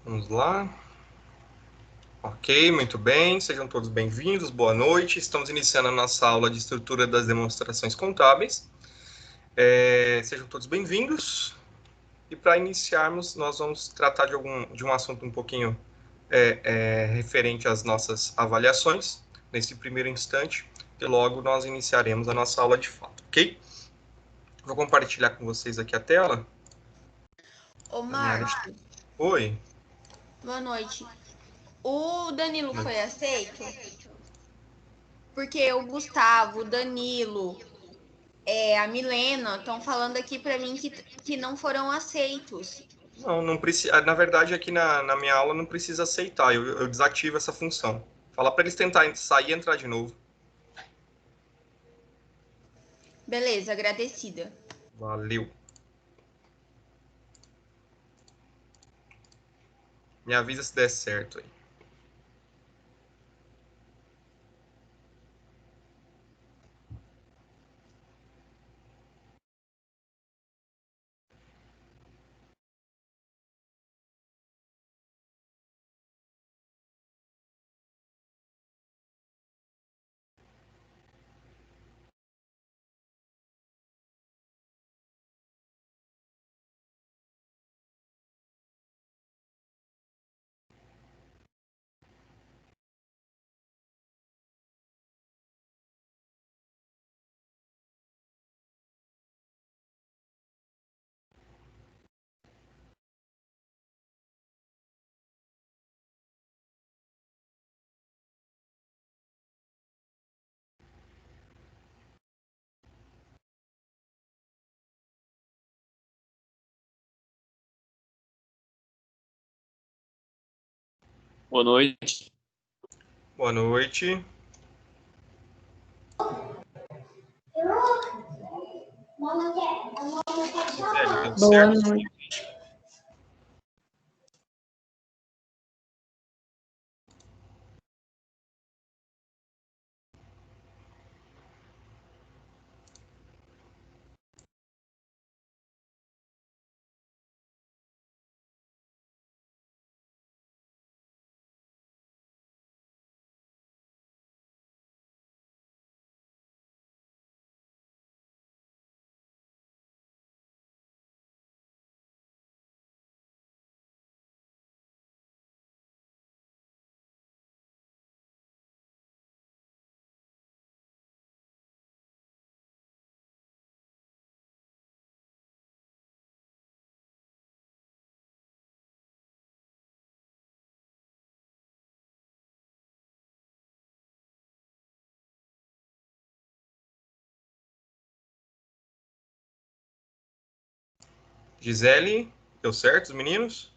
Vamos lá. Ok, muito bem. Sejam todos bem-vindos. Boa noite. Estamos iniciando a nossa aula de estrutura das demonstrações contábeis. Sejam todos bem-vindos. E para iniciarmos, nós vamos tratar de um assunto um pouquinho referente às nossas avaliações, nesse primeiro instante, e logo nós iniciaremos a nossa aula de fato, ok? Vou compartilhar com vocês aqui a tela. Ô, Marcos. Oi. Boa noite. O Danilo foi aceito? Porque o Gustavo, o Danilo, a Milena estão falando aqui para mim que não foram aceitos. Não precisa. Na verdade, aqui na minha aula não precisa aceitar. Eu desativo essa função. Fala para eles tentarem sair e entrar de novo. Beleza, agradecida. Valeu. Me avisa se der certo aí. Boa noite. Boa noite. Deu Boa certo? noite. Gisele, deu certo, os meninos?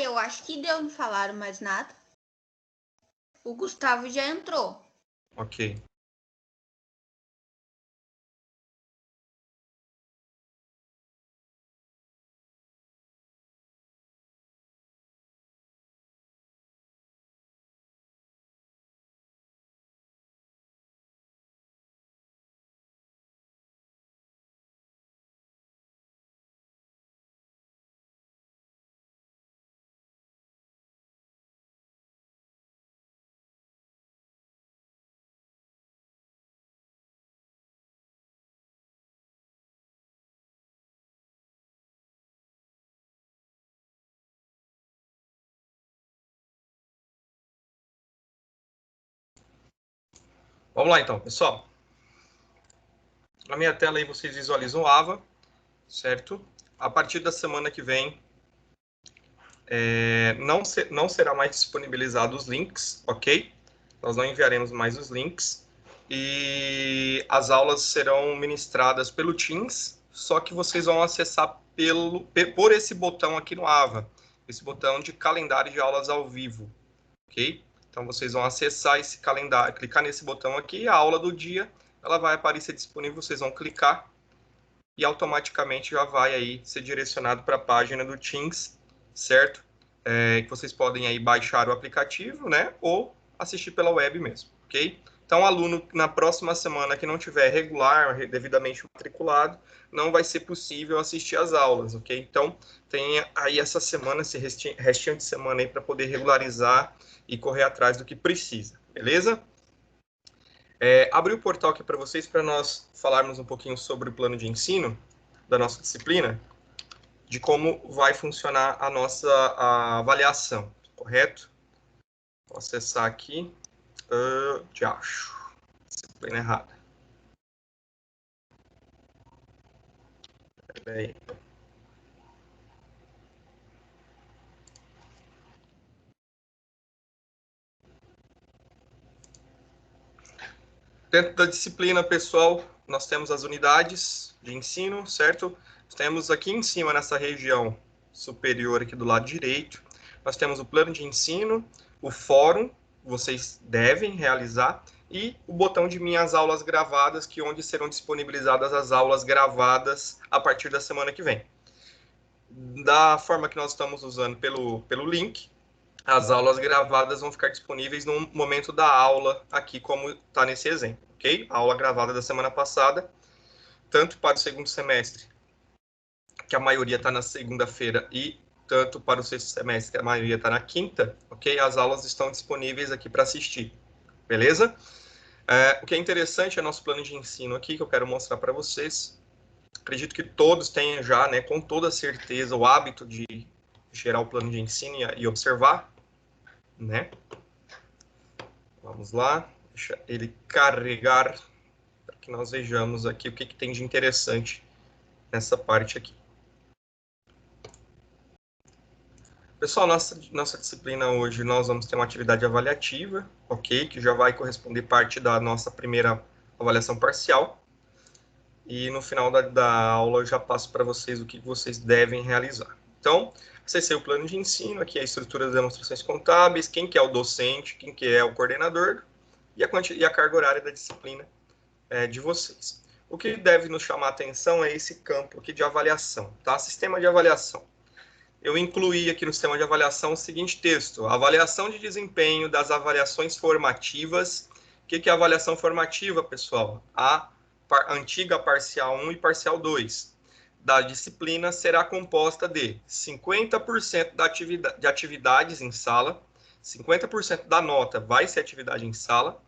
Eu acho que deu, não falaram mais nada. O Gustavo já entrou. Ok. Vamos lá então, pessoal. Na minha tela aí vocês visualizam o AVA, certo? A partir da semana que vem, não será mais disponibilizado os links, ok? Nós não enviaremos mais os links. E as aulas serão ministradas pelo Teams, só que vocês vão acessar por esse botão aqui no AVA, esse botão de calendário de aulas ao vivo, ok? Então vocês vão acessar esse calendário, clicar nesse botão aqui, a aula do dia, ela vai aparecer disponível, vocês vão clicar e automaticamente já vai aí ser direcionado para a página do Teams, certo? Que vocês podem aí baixar o aplicativo, né? Ou assistir pela web mesmo, ok? Então, aluno, na próxima semana que não tiver regular, devidamente matriculado, não vai ser possível assistir às aulas, ok? Então, tem aí essa semana, esse restinho de semana aí para poder regularizar e correr atrás do que precisa, beleza? Abri o portal aqui para vocês, para nós falarmos um pouquinho sobre o plano de ensino da nossa disciplina, de como vai funcionar a nossa avaliação, correto? Vou acessar aqui. Já acho. Disciplina errada. Peraí. Dentro da disciplina, pessoal, nós temos as unidades de ensino, certo? Temos aqui em cima, nessa região superior aqui do lado direito, nós temos o plano de ensino, o fórum, vocês devem realizar, e o botão de minhas aulas gravadas, que onde serão disponibilizadas as aulas gravadas a partir da semana que vem. Da forma que nós estamos usando pelo link, as aulas gravadas vão ficar disponíveis no momento da aula, aqui como está nesse exemplo, ok? A aula gravada da semana passada, tanto para o segundo semestre, que a maioria está na segunda-feira, e tanto para o sexto semestre, que a maioria está na quinta, ok? As aulas estão disponíveis aqui para assistir, beleza? O que é interessante é nosso plano de ensino aqui, que eu quero mostrar para vocês. Acredito que todos tenham já, né, com toda certeza, o hábito de gerar o plano de ensino e observar, né? Vamos lá, deixa ele carregar para que nós vejamos aqui o que tem de interessante nessa parte aqui. Pessoal, nossa disciplina hoje, nós vamos ter uma atividade avaliativa, ok? Que já vai corresponder parte da nossa primeira avaliação parcial. E no final da aula eu já passo para vocês o que vocês devem realizar. Então, acessei o plano de ensino, aqui é a estrutura das demonstrações contábeis, quem que é o docente, quem que é o coordenador e a carga horária da disciplina de vocês. O que deve nos chamar a atenção é esse campo aqui de avaliação, tá? Sistema de avaliação. Eu incluí aqui no sistema de avaliação o seguinte texto: avaliação de desempenho das avaliações formativas. O que é avaliação formativa, pessoal? A antiga parcial 1 e parcial 2 da disciplina será composta de 50% de atividades em sala, 50% da nota vai ser atividade em sala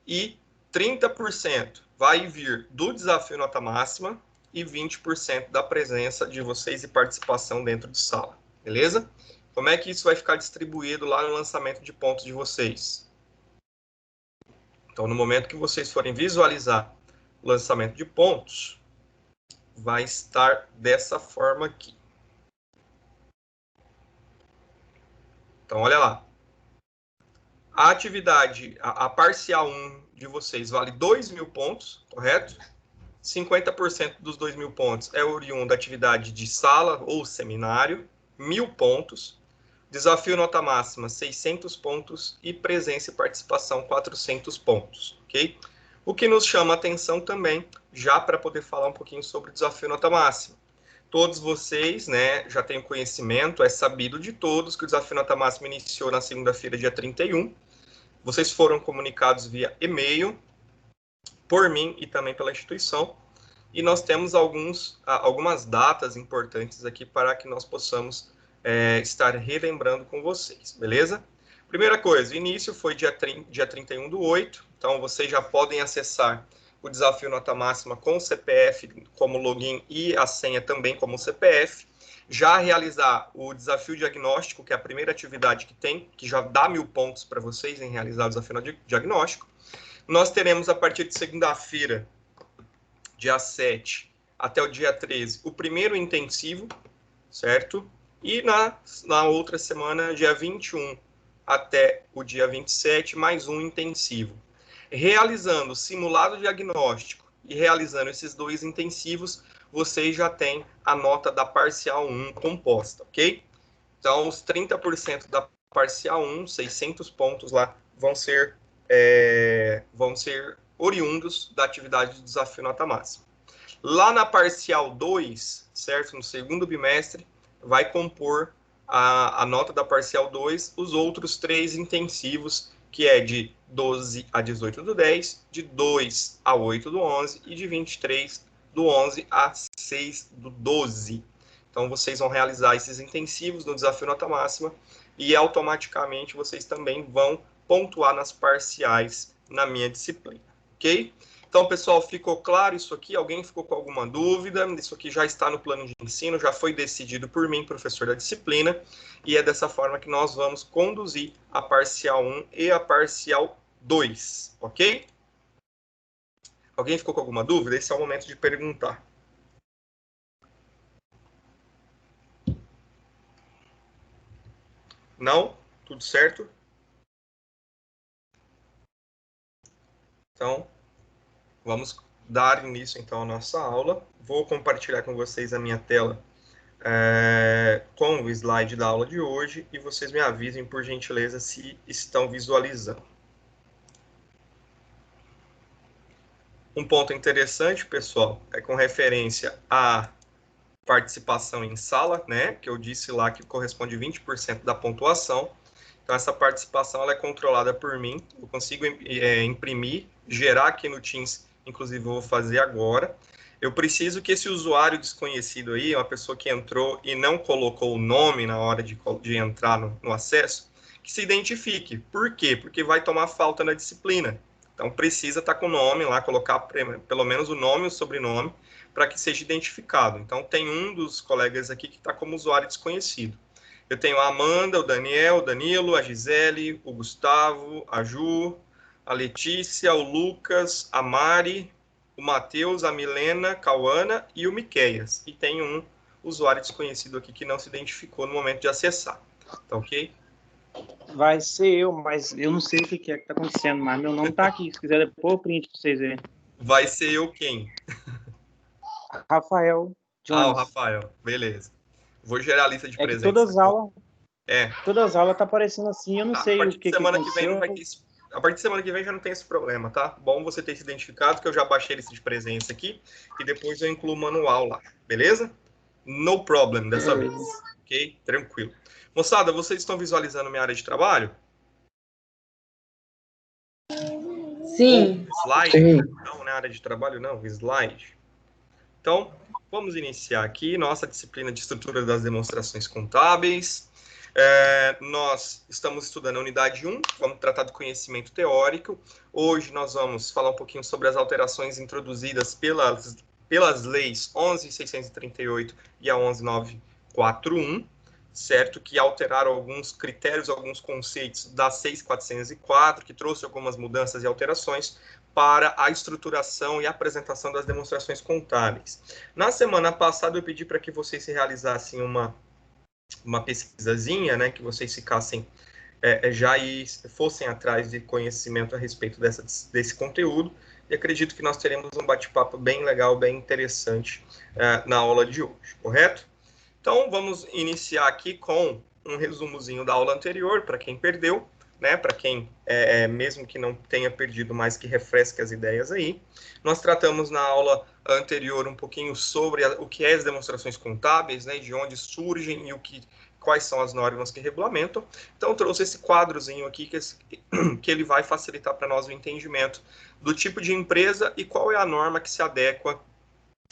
e 30% vai vir do desafio nota máxima e 20% da presença de vocês e participação dentro de sala, beleza? Como é que isso vai ficar distribuído lá no lançamento de pontos de vocês? Então, no momento que vocês forem visualizar o lançamento de pontos, vai estar dessa forma aqui. Então, olha lá. A atividade, a parcial 1 de vocês vale 2.000 pontos, correto? 50% dos 2.000 pontos é oriundo da atividade de sala ou seminário, 1.000 pontos. Desafio nota máxima, 600 pontos. E presença e participação, 400 pontos, ok? O que nos chama a atenção também, já para poder falar um pouquinho sobre o desafio nota máxima. Todos vocês, né, já têm conhecimento, é sabido de todos que o desafio nota máxima iniciou na segunda-feira, dia 31. Vocês foram comunicados via e-mail, por mim e também pela instituição. E nós temos algumas datas importantes aqui para que nós possamos estar relembrando com vocês, beleza? Primeira coisa, o início foi dia 31/8, então vocês já podem acessar o desafio nota máxima com o CPF como login e a senha também como CPF. Já realizar o desafio diagnóstico, que é a primeira atividade que tem, que já dá 1.000 pontos para vocês em realizar o desafio diagnóstico. Nós teremos, a partir de segunda-feira, dia 7, até o dia 13, o primeiro intensivo, certo? E na outra semana, dia 21 até o dia 27, mais um intensivo. Realizando simulado diagnóstico e realizando esses 2 intensivos, vocês já têm a nota da parcial 1 composta, ok? Então, os 30% da parcial 1, 600 pontos lá, vão ser oriundos da atividade de desafio nota máxima. Lá na parcial 2, certo? No segundo bimestre, vai compor a nota da parcial 2 os outros 3 intensivos que é de 12 a 18 do 10, de 2 a 8 do 11 e de 23 do 11 a 6 do 12. Então, vocês vão realizar esses intensivos no desafio nota máxima e automaticamente vocês também vão pontuar nas parciais na minha disciplina, ok? Então, pessoal, ficou claro isso aqui? Alguém ficou com alguma dúvida? Isso aqui já está no plano de ensino, já foi decidido por mim, professor da disciplina, e é dessa forma que nós vamos conduzir a parcial 1 e a parcial 2, ok? Alguém ficou com alguma dúvida? Esse é o momento de perguntar. Não? Tudo certo? Então, vamos dar início, então, à nossa aula. Vou compartilhar com vocês a minha tela com o slide da aula de hoje e vocês me avisem, por gentileza, se estão visualizando. Um ponto interessante, pessoal, é com referência à participação em sala, né, que eu disse lá que corresponde a 20% da pontuação. Então, essa participação ela é controlada por mim. Eu consigo imprimir, gerar aqui no Teams, inclusive eu vou fazer agora. Eu preciso que esse usuário desconhecido aí, uma pessoa que entrou e não colocou o nome na hora de entrar no acesso, que se identifique. Por quê? Porque vai tomar falta na disciplina. Então, precisa estar com o nome lá, colocar pelo menos o nome e o sobrenome, para que seja identificado. Então, tem um dos colegas aqui que está como usuário desconhecido. Eu tenho a Amanda, o Daniel, o Danilo, a Gisele, o Gustavo, a Ju, a Letícia, o Lucas, a Mari, o Matheus, a Milena, a Cauana e o Miqueias. E tem um usuário desconhecido aqui que não se identificou no momento de acessar. Tá ok? Vai ser eu, mas eu não sei o que é que tá acontecendo, mas meu nome tá aqui. Se quiser depois eu print pra vocês verem. Vai ser eu quem? Rafael Jones. Ah, o Rafael. Beleza. Vou gerar a lista de presentes. Todas as aulas... É. Todas as aulas tá aparecendo assim, eu não sei o que semana aconteceu. Que vem não vai ter esse... A partir de semana que vem já não tem esse problema, tá? Bom você ter se identificado, que eu já baixei a lista de presença aqui, e depois eu incluo o manual lá, beleza? No problem dessa vez, ok? Tranquilo. Moçada, vocês estão visualizando minha área de trabalho? Sim. Slide? Sim. Não, não é área de trabalho, não, slide. Então, vamos iniciar aqui nossa disciplina de estrutura das demonstrações contábeis. Nós estamos estudando a unidade 1, vamos tratar do conhecimento teórico. Hoje nós vamos falar um pouquinho sobre as alterações introduzidas pelas leis 11.638 e a 11.941, certo? Que alteraram alguns critérios, alguns conceitos da 6.404, que trouxe algumas mudanças e alterações para a estruturação e apresentação das demonstrações contábeis. Na semana passada eu pedi para que vocês se realizassem uma pesquisazinha, né, que vocês ficassem já e fossem atrás de conhecimento a respeito desse conteúdo, e acredito que nós teremos um bate-papo bem legal, bem interessante na aula de hoje, correto? Então, vamos iniciar aqui com um resumozinho da aula anterior, para quem perdeu, né, para quem, mesmo que não tenha perdido, mas que refresque as ideias aí. Nós tratamos na aula anterior um pouquinho sobre o que é as demonstrações contábeis, né, de onde surgem e quais são as normas que regulamentam. Então, eu trouxe esse quadrozinho aqui que ele vai facilitar para nós o entendimento do tipo de empresa e qual é a norma que se adequa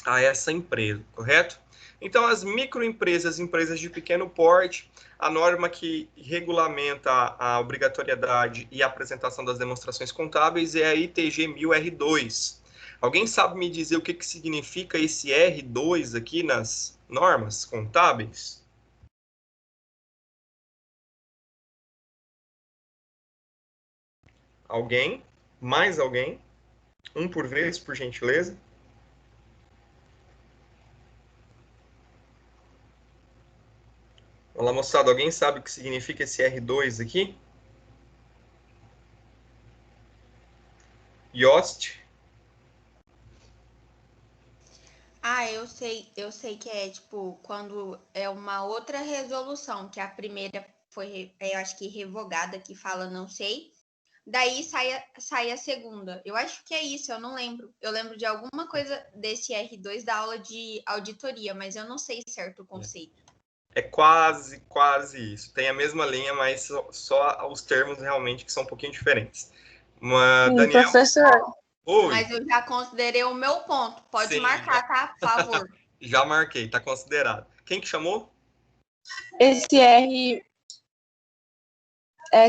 a essa empresa, correto? Então, as microempresas, empresas de pequeno porte, a norma que regulamenta a obrigatoriedade e a apresentação das demonstrações contábeis é a ITG 1000R2. Alguém sabe me dizer o que significa esse R2 aqui nas normas contábeis? Alguém? Mais alguém? Um por vez, por gentileza. Olá, moçada, alguém sabe o que significa esse R2 aqui? Yost? Ah, eu sei que é tipo quando é uma outra resolução, que a primeira foi, eu acho que revogada, que fala não sei. Daí sai a segunda. Eu acho que é isso, eu não lembro. Eu lembro de alguma coisa desse R2 da aula de auditoria, mas eu não sei certo o conceito. É quase isso. Tem a mesma linha, mas só os termos realmente que são um pouquinho diferentes. Sim, Daniel, professor, oi. Mas eu já considerei o meu ponto. Pode Sim, marcar, tá? Por favor. já marquei, tá considerado. Quem que chamou? esse R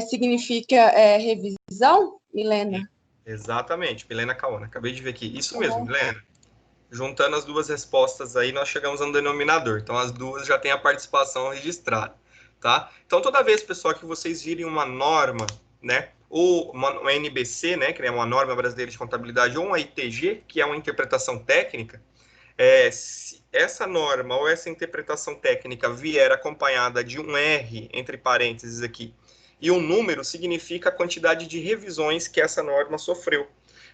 significa revisão, Milena? Exatamente, Milena Kawana. Acabei de ver aqui. Isso mesmo, Milena. Juntando as duas respostas aí, nós chegamos a um denominador. Então, as duas já têm a participação registrada, tá? Então, toda vez, pessoal, que vocês virem uma norma, né, ou uma NBC, né, que é uma norma brasileira de contabilidade, ou uma ITG, que é uma interpretação técnica, se essa norma ou essa interpretação técnica vier acompanhada de um R, entre parênteses aqui, e um número, significa a quantidade de revisões que essa norma sofreu.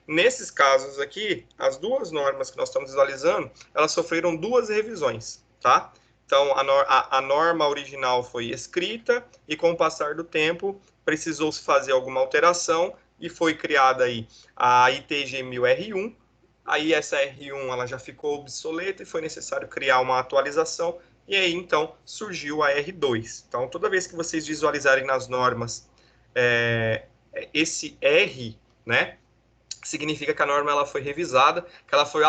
Nesses casos aqui, as duas normas que nós estamos visualizando, elas sofreram duas revisões, tá? Então, a norma original foi escrita e, com o passar do tempo, precisou-se fazer alguma alteração e foi criada aí a ITG 1000R1. Aí essa R1 ela já ficou obsoleta e foi necessário criar uma atualização. E aí, então, surgiu a R2. Então, toda vez que vocês visualizarem nas normas esse R, né, significa que a norma ela foi revisada, que ela foi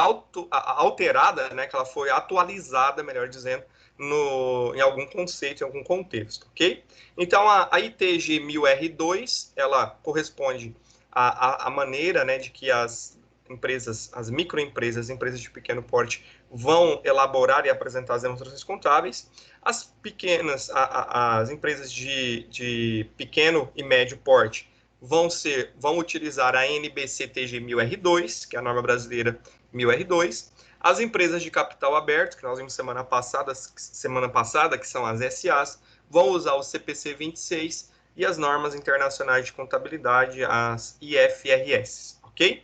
alterada, né, que ela foi atualizada, melhor dizendo, em algum conceito, em algum contexto, ok? Então, a ITG 1000R2, ela corresponde à maneira, né, de que as empresas, as microempresas, empresas de pequeno porte, vão elaborar e apresentar as demonstrações contábeis. As pequenas, as empresas de pequeno e médio porte, vão utilizar a NBC-TG 1000R2, que é a norma brasileira 1000R2. As empresas de capital aberto, que nós vimos semana passada, que são as SAs, vão usar o CPC 26 e as normas internacionais de contabilidade, as IFRS, ok?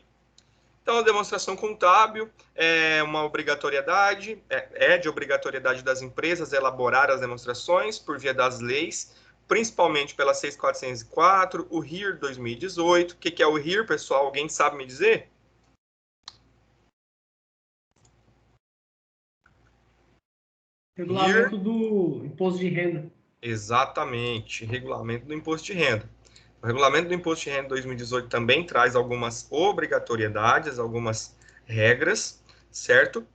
Então, a demonstração contábil é uma obrigatoriedade, é de obrigatoriedade das empresas elaborar as demonstrações por via das leis, principalmente pela 6.404, o RIR 2018. O que é o RIR, pessoal? Alguém sabe me dizer? Regulamento do imposto de renda. Exatamente, regulamento do imposto de renda. O regulamento do imposto de renda 2018 também traz algumas obrigatoriedades, algumas regras, certo?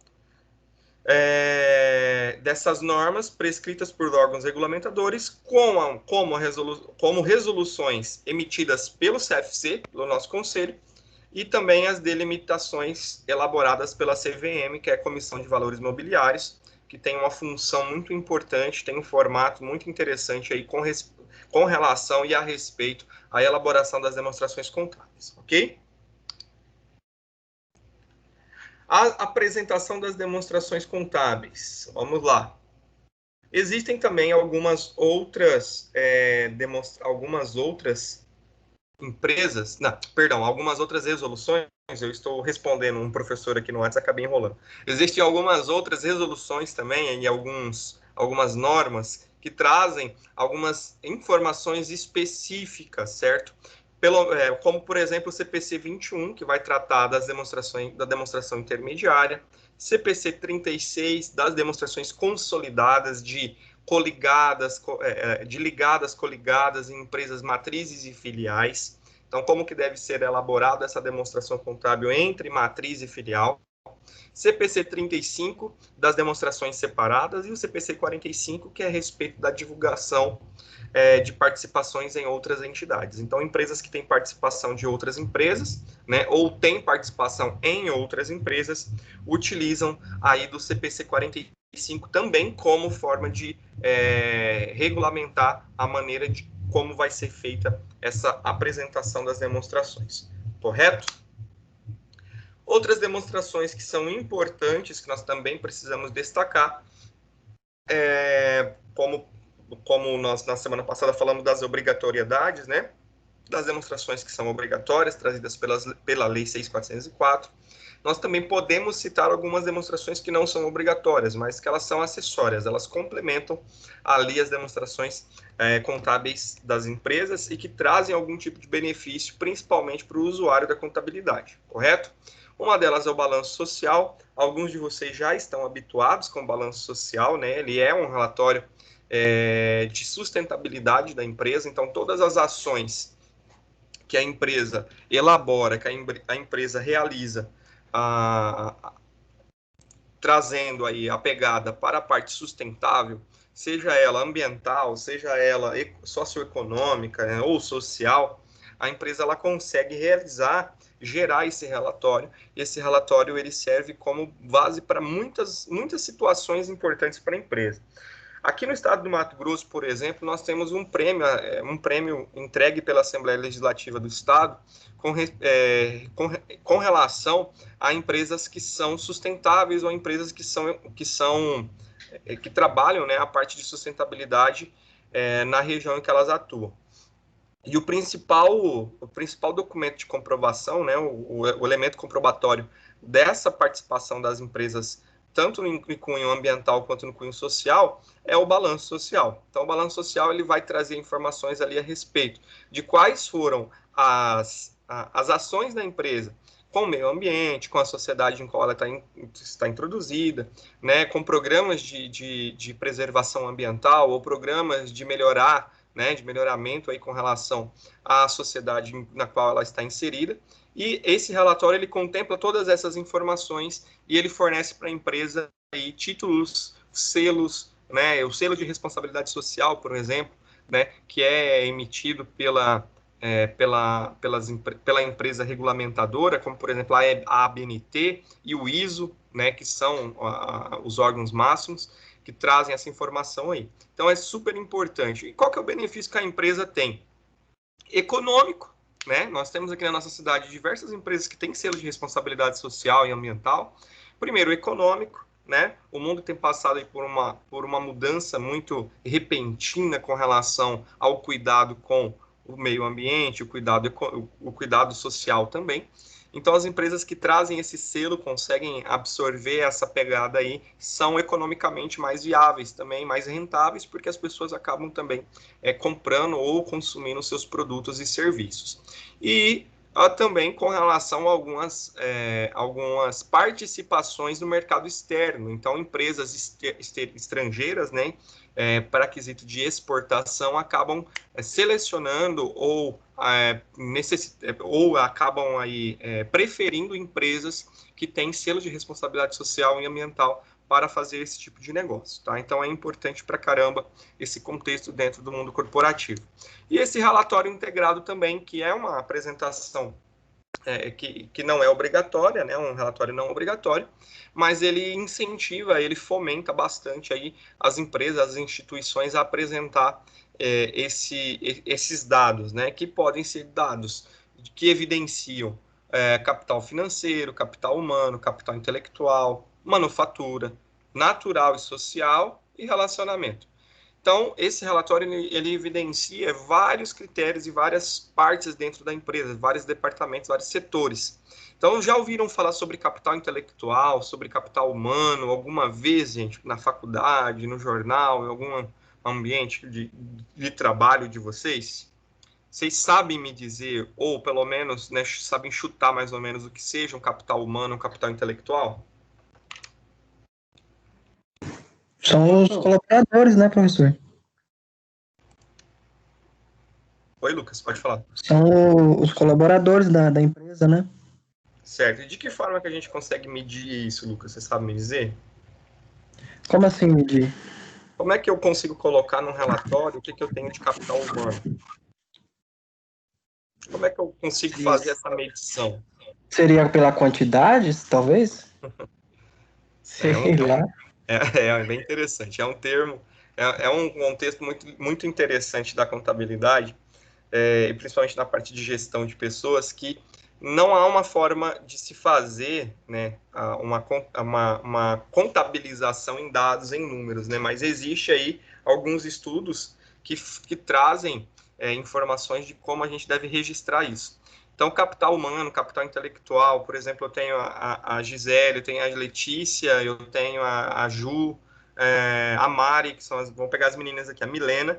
Dessas normas prescritas por órgãos regulamentadores, como resoluções emitidas pelo CFC, pelo nosso conselho, e também as delimitações elaboradas pela CVM, que é a Comissão de Valores Mobiliários, que tem uma função muito importante, tem um formato muito interessante aí com relação e a respeito à elaboração das demonstrações contábeis, ok? A apresentação das demonstrações contábeis. Vamos lá. Existem também algumas outras empresas, não, perdão, algumas outras resoluções. Eu estou respondendo um professor aqui no WhatsApp, acabei enrolando. Existem algumas outras resoluções também e algumas normas que trazem algumas informações específicas, certo? Como, por exemplo, o CPC 21, que vai tratar da demonstração intermediária, CPC 36, das demonstrações consolidadas de ligadas, coligadas em empresas matrizes e filiais. Então, como que deve ser elaborada essa demonstração contábil entre matriz e filial. CPC 35, das demonstrações separadas, e o CPC 45, que é a respeito da divulgação de participações em outras entidades. Então, empresas que têm participação de outras empresas, né, ou têm participação em outras empresas, utilizam aí do CPC 45 também como forma de regulamentar a maneira de como vai ser feita essa apresentação das demonstrações. Correto? Outras demonstrações que são importantes, que nós também precisamos destacar, como nós na semana passada falamos das obrigatoriedades, né? Das demonstrações que são obrigatórias, trazidas pela Lei 6.404. Nós também podemos citar algumas demonstrações que não são obrigatórias, mas que elas são acessórias, elas complementam ali as demonstrações contábeis das empresas e que trazem algum tipo de benefício, principalmente para o usuário da contabilidade, correto? Uma delas é o balanço social. Alguns de vocês já estão habituados com o balanço social, né? Ele é um relatório de sustentabilidade da empresa. Então, todas as ações que a empresa elabora, que a empresa realiza, trazendo aí a pegada para a parte sustentável, seja ela ambiental, seja ela socioeconômica, né, ou social, a empresa ela consegue gerar esse relatório, e esse relatório ele serve como base para muitas situações importantes para a empresa. Aqui no estado do Mato Grosso, por exemplo, nós temos um prêmio entregue pela Assembleia Legislativa do Estado com relação a empresas que são sustentáveis ou empresas que trabalham, né, a parte de sustentabilidade na região em que elas atuam. E o principal documento de comprovação, né, o elemento comprobatório dessa participação das empresas, tanto no cunho ambiental quanto no cunho social, é o balanço social. Então, o balanço social ele vai trazer informações ali a respeito de quais foram as ações da empresa com o meio ambiente, com a sociedade em qual ela está introduzida, né, com programas de preservação ambiental ou programas de melhoramento aí com relação à sociedade na qual ela está inserida. E esse relatório ele contempla todas essas informações e ele fornece para a empresa aí títulos, selos, né, o selo de responsabilidade social, por exemplo, né, que é emitido pela empresa regulamentadora, como, por exemplo, a ABNT e o ISO, né, que são os órgãos máximos que trazem essa informação aí. Então, é super importante. E qual que é o benefício que a empresa tem? Econômico, né? Nós temos aqui na nossa cidade diversas empresas que têm selo de responsabilidade social e ambiental. Primeiro, econômico, né? O mundo tem passado aí por uma mudança muito repentina com relação ao cuidado com o meio ambiente, o cuidado social também. Então, as empresas que trazem esse selo, conseguem absorver essa pegada aí, são economicamente mais viáveis também, mais rentáveis, porque as pessoas acabam também comprando ou consumindo seus produtos e serviços. E também com relação a algumas participações no mercado externo. Então, empresas estrangeiras, né, para quesito de exportação, acabam selecionando ou acabam aí preferindo empresas que têm selo de responsabilidade social e ambiental para fazer esse tipo de negócio, tá? Então é importante pra caramba esse contexto dentro do mundo corporativo. E esse relatório integrado também, que é uma apresentação que não é obrigatória, né, um relatório não obrigatório, mas ele incentiva, ele fomenta bastante aí as empresas, as instituições a apresentar esses dados, né, que podem ser dados que evidenciam capital financeiro, capital humano, capital intelectual, manufatura, natural e social e relacionamento. Então, esse relatório ele evidencia vários critérios e várias partes dentro da empresa, vários departamentos, vários setores. Então, já ouviram falar sobre capital intelectual, sobre capital humano, alguma vez, gente, na faculdade, no jornal, em algum ambiente de trabalho de vocês? Vocês sabem me dizer, ou pelo menos, né, sabem chutar mais ou menos o que seja um capital humano, um capital intelectual? São os colaboradores, né, professor? Oi, Lucas, pode falar. São os colaboradores da empresa, né? Certo. E de que forma que a gente consegue medir isso, Lucas? Você sabe me dizer? Como assim medir? Como é que eu consigo colocar num relatório o que eu tenho de capital humano? Como é que eu consigo fazer essa medição? Seria pela quantidade, talvez? Sei lá. É bem interessante. É um termo, é um contexto muito, muito interessante da contabilidade, e principalmente na parte de gestão de pessoas, que não há uma forma de se fazer, né, uma contabilização em dados, em números, né, mas existe aí alguns estudos que trazem informações de como a gente deve registrar isso. Então, capital humano, capital intelectual, por exemplo, eu tenho a Gisele, eu tenho a Letícia, eu tenho a Ju, a Mari, que vamos pegar as meninas aqui, a Milena,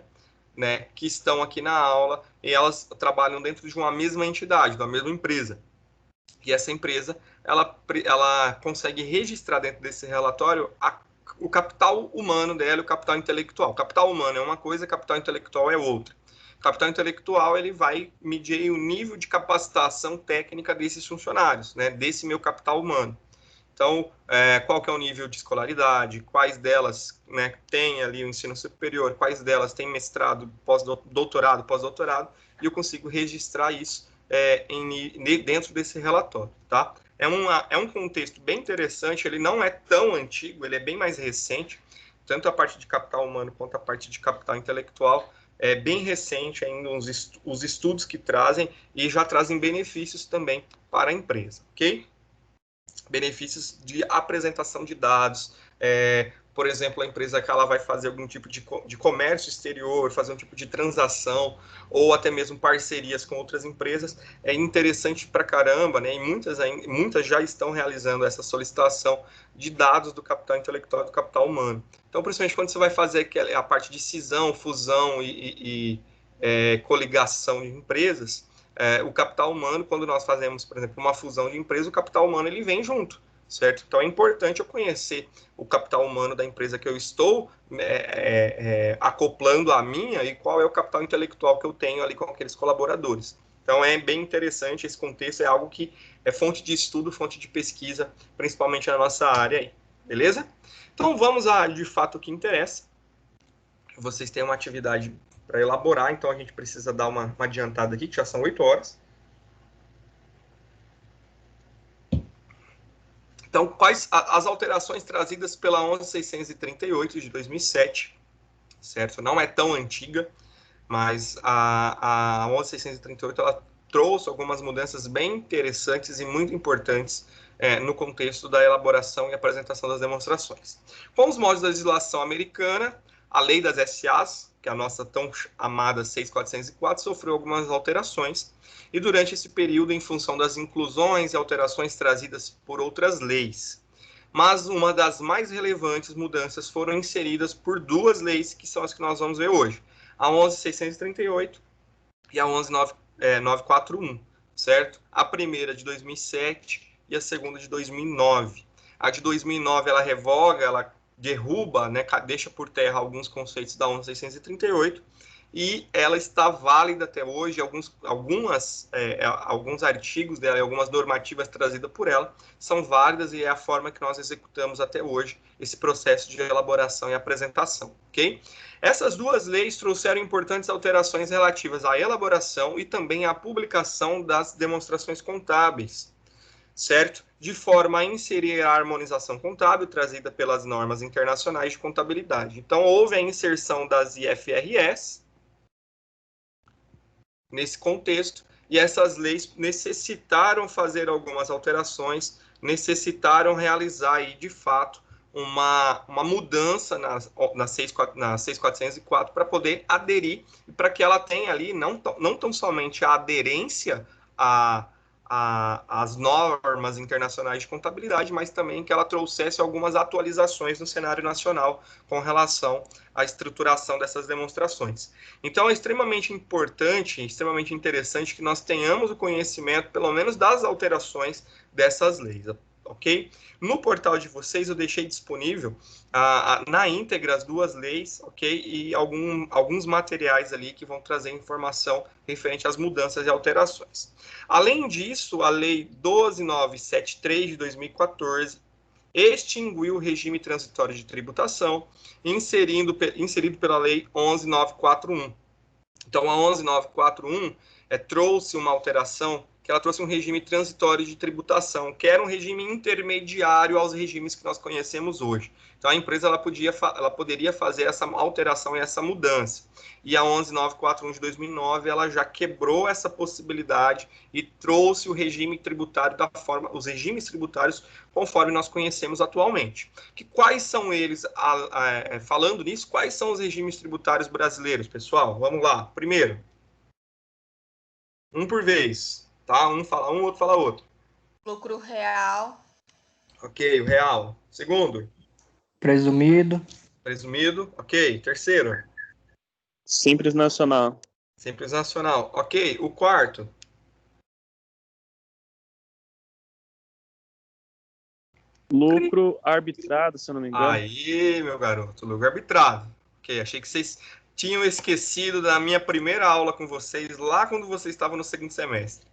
né, que estão aqui na aula, e elas trabalham dentro de uma mesma entidade, da mesma empresa. E essa empresa, ela consegue registrar dentro desse relatório o capital humano dela e o capital intelectual. O capital humano é uma coisa, capital intelectual é outra. O capital intelectual ele vai medir o nível de capacitação técnica desses funcionários, né, desse meu capital humano. Então, qual que é o nível de escolaridade, quais delas, né, têm ali o ensino superior, quais delas têm mestrado, pós-doutorado, e eu consigo registrar isso dentro desse relatório, tá? É um contexto bem interessante, ele não é tão antigo, ele é bem mais recente, tanto a parte de capital humano quanto a parte de capital intelectual, é bem recente ainda os estudos que trazem e já trazem benefícios também para a empresa, ok? Benefícios de apresentação de dados, por exemplo, a empresa que ela vai fazer algum tipo de comércio exterior, fazer um tipo de transação, ou até mesmo parcerias com outras empresas, é interessante pra caramba, né? E muitas já estão realizando essa solicitação de dados do capital intelectual e do capital humano. Então, principalmente quando você vai fazer a parte de cisão, fusão e coligação de empresas, o capital humano, quando nós fazemos, por exemplo, uma fusão de empresa, o capital humano ele vem junto, certo? Então é importante eu conhecer o capital humano da empresa que eu estou acoplando a minha e qual é o capital intelectual que eu tenho ali com aqueles colaboradores. Então é bem interessante, esse contexto é algo que é fonte de estudo, fonte de pesquisa, principalmente na nossa área aí, beleza? Então vamos a, de fato, o que interessa. Vocês têm uma atividade para elaborar, então a gente precisa dar uma adiantada aqui, que já são 8 horas. Então, quais as alterações trazidas pela 11.638 de 2007, certo? Não é tão antiga, mas a 11.638 ela trouxe algumas mudanças bem interessantes e muito importantes no contexto da elaboração e apresentação das demonstrações. Com os moldes da legislação americana, a lei das SAs, que é a nossa tão amada 6.404, sofreu algumas alterações, e durante esse período, em função das inclusões e alterações trazidas por outras leis. Mas uma das mais relevantes mudanças foram inseridas por duas leis, que são as que nós vamos ver hoje. A 11.638 e a 11.941, certo? A primeira de 2007 e a segunda de 2009. A de 2009, ela revoga, ela derruba, né, deixa por terra alguns conceitos da 11.638, e ela está válida até hoje, alguns artigos dela, algumas normativas trazidas por ela, são válidas e é a forma que nós executamos até hoje esse processo de elaboração e apresentação, ok? Essas duas leis trouxeram importantes alterações relativas à elaboração e também à publicação das demonstrações contábeis, certo? De forma a inserir a harmonização contábil trazida pelas normas internacionais de contabilidade. Então, houve a inserção das IFRS nesse contexto, e essas leis necessitaram fazer algumas alterações, necessitaram realizar aí, de fato, uma mudança na 6.404 para poder aderir e para que ela tenha ali não tão somente a aderência às normas internacionais de contabilidade, mas também que ela trouxesse algumas atualizações no cenário nacional com relação à estruturação dessas demonstrações. Então, é extremamente importante, extremamente interessante que nós tenhamos o conhecimento, pelo menos, das alterações dessas leis, ok? No portal de vocês eu deixei disponível na íntegra as duas leis, ok? E alguns materiais ali que vão trazer informação referente às mudanças e alterações. Além disso, a Lei 12.973 de 2014 extinguiu o regime transitório de tributação, inserido pela Lei 11.941. Então, a 11.941 trouxe uma alteração, que ela trouxe um regime transitório de tributação, que era um regime intermediário aos regimes que nós conhecemos hoje. Então, a empresa ela poderia fazer essa alteração e essa mudança. E a 11.941 de 2009, ela já quebrou essa possibilidade e trouxe o regime tributário os regimes tributários conforme nós conhecemos atualmente. Quais são eles? Falando nisso, quais são os regimes tributários brasileiros, pessoal? Vamos lá. Primeiro, um por vez, tá? Um fala um, outro fala outro. Lucro real. Ok, o real. Segundo. Presumido. Presumido. Ok. Terceiro. Simples Nacional. Simples Nacional. Ok. O quarto. Lucro arbitrado, se eu não me engano. Aí, meu garoto, lucro arbitrado. Ok, achei que vocês tinham esquecido da minha primeira aula com vocês, lá quando vocês estavam no segundo semestre.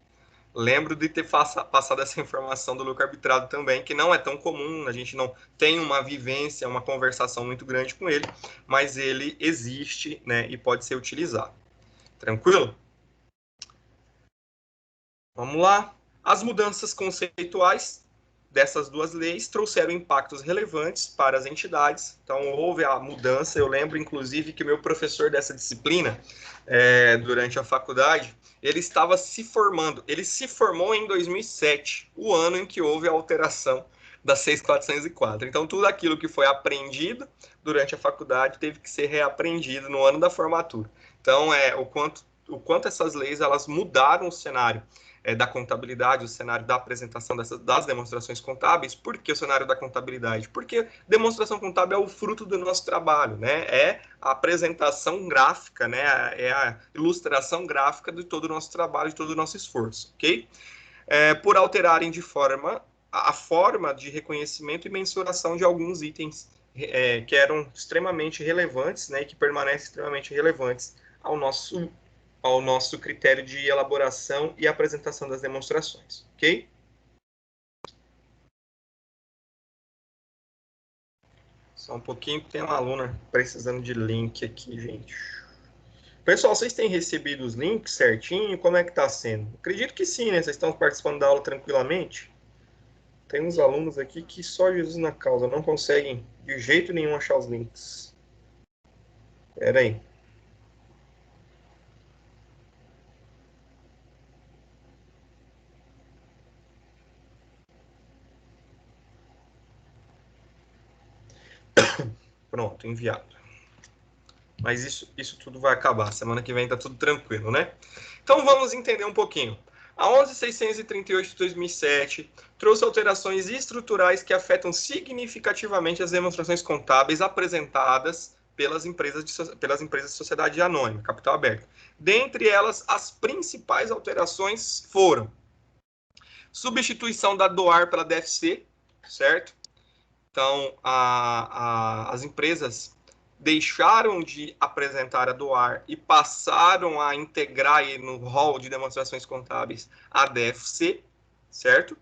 Lembro de ter passado essa informação do lucro arbitrado também, que não é tão comum, a gente não tem uma vivência, uma conversação muito grande com ele, mas ele existe, né, e pode ser utilizado. Tranquilo? Vamos lá. As mudanças conceituais dessas duas leis trouxeram impactos relevantes para as entidades. Então, houve a mudança. Eu lembro, inclusive, que o meu professor dessa disciplina, durante a faculdade, ele estava se formando. Ele se formou em 2007, o ano em que houve a alteração da 6.404. Então, tudo aquilo que foi aprendido durante a faculdade teve que ser reaprendido no ano da formatura. Então, o quanto essas leis elas mudaram o cenário da contabilidade, o cenário da apresentação das demonstrações contábeis. Por que o cenário da contabilidade? Porque demonstração contábil é o fruto do nosso trabalho, né? É a apresentação gráfica, né? É a ilustração gráfica de todo o nosso trabalho, de todo o nosso esforço, ok? Por alterarem a forma de reconhecimento e mensuração de alguns itens que eram extremamente relevantes, né? E que permanecem extremamente relevantes ao nosso critério de elaboração e apresentação das demonstrações, ok? Só um pouquinho, tem uma aluna precisando de link aqui, gente. Pessoal, vocês têm recebido os links certinho? Como é que está sendo? Acredito que sim, né? Vocês estão participando da aula tranquilamente. Tem uns alunos aqui que só Jesus na causa não conseguem de jeito nenhum achar os links. Espera aí. Pronto, enviado. Mas isso tudo vai acabar. Semana que vem tá tudo tranquilo, né? Então vamos entender um pouquinho. A 11.638 de 2007 trouxe alterações estruturais que afetam significativamente as demonstrações contábeis apresentadas pelas empresas de sociedade anônima, capital aberto. Dentre elas, as principais alterações foram substituição da DOAR pela DFC, certo? Então, as empresas deixaram de apresentar a DOAR e passaram a integrar no rol de demonstrações contábeis a DFC, certo?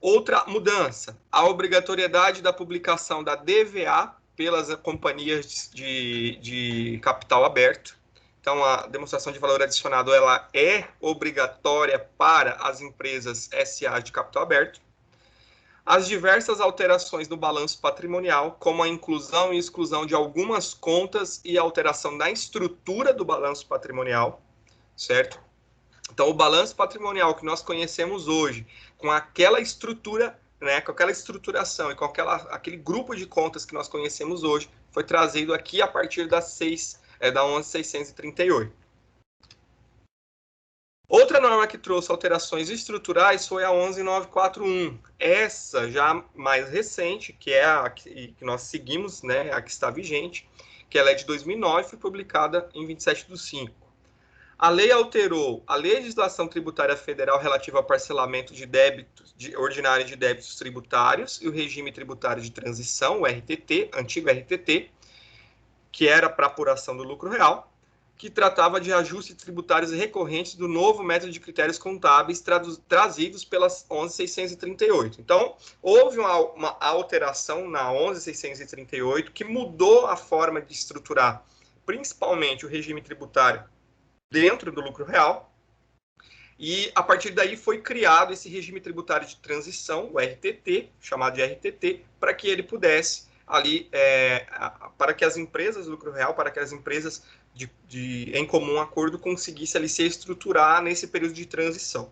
Outra mudança, a obrigatoriedade da publicação da DVA pelas companhias de capital aberto. Então, a demonstração de valor adicionado ela é obrigatória para as empresas SA de capital aberto. As diversas alterações no balanço patrimonial, como a inclusão e exclusão de algumas contas e a alteração da estrutura do balanço patrimonial, certo? Então, o balanço patrimonial que nós conhecemos hoje, com aquela estrutura, né, com aquela estruturação e com aquele grupo de contas que nós conhecemos hoje, foi trazido aqui a partir da 11.638. Outra norma que trouxe alterações estruturais foi a 11.941. Essa já mais recente, que é a que nós seguimos, né, a que está vigente, que ela é de 2009, foi publicada em 27/5. A lei alterou a legislação tributária federal relativa ao parcelamento de débitos ordinário de débitos tributários e o regime tributário de transição, o RTT, antigo RTT, que era para apuração do lucro real, que tratava de ajustes tributários recorrentes do novo método de critérios contábeis trazidos pelas 11.638. Então, houve uma alteração na 11.638 que mudou a forma de estruturar, principalmente o regime tributário dentro do lucro real, e a partir daí foi criado esse regime tributário de transição, o RTT, chamado de RTT, para que ele pudesse ali, para que as empresas do lucro real, para que as empresas em comum acordo conseguissem ali se estruturar nesse período de transição.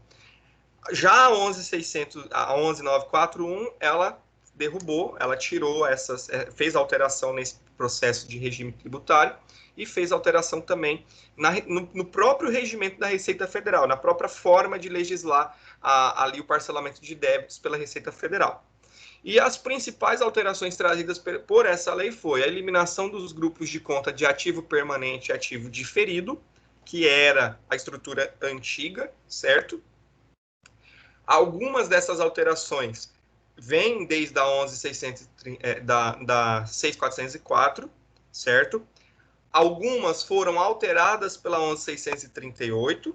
Já a 11.941, ela derrubou, ela tirou fez alteração nesse processo de regime tributário e fez alteração também no próprio regimento da Receita Federal, na própria forma de legislar ali o parcelamento de débitos pela Receita Federal. E as principais alterações trazidas por essa lei foi a eliminação dos grupos de conta de ativo permanente e ativo diferido, que era a estrutura antiga, certo? Algumas dessas alterações vem desde a 11.630, da 6.404, certo? Algumas foram alteradas pela 11.638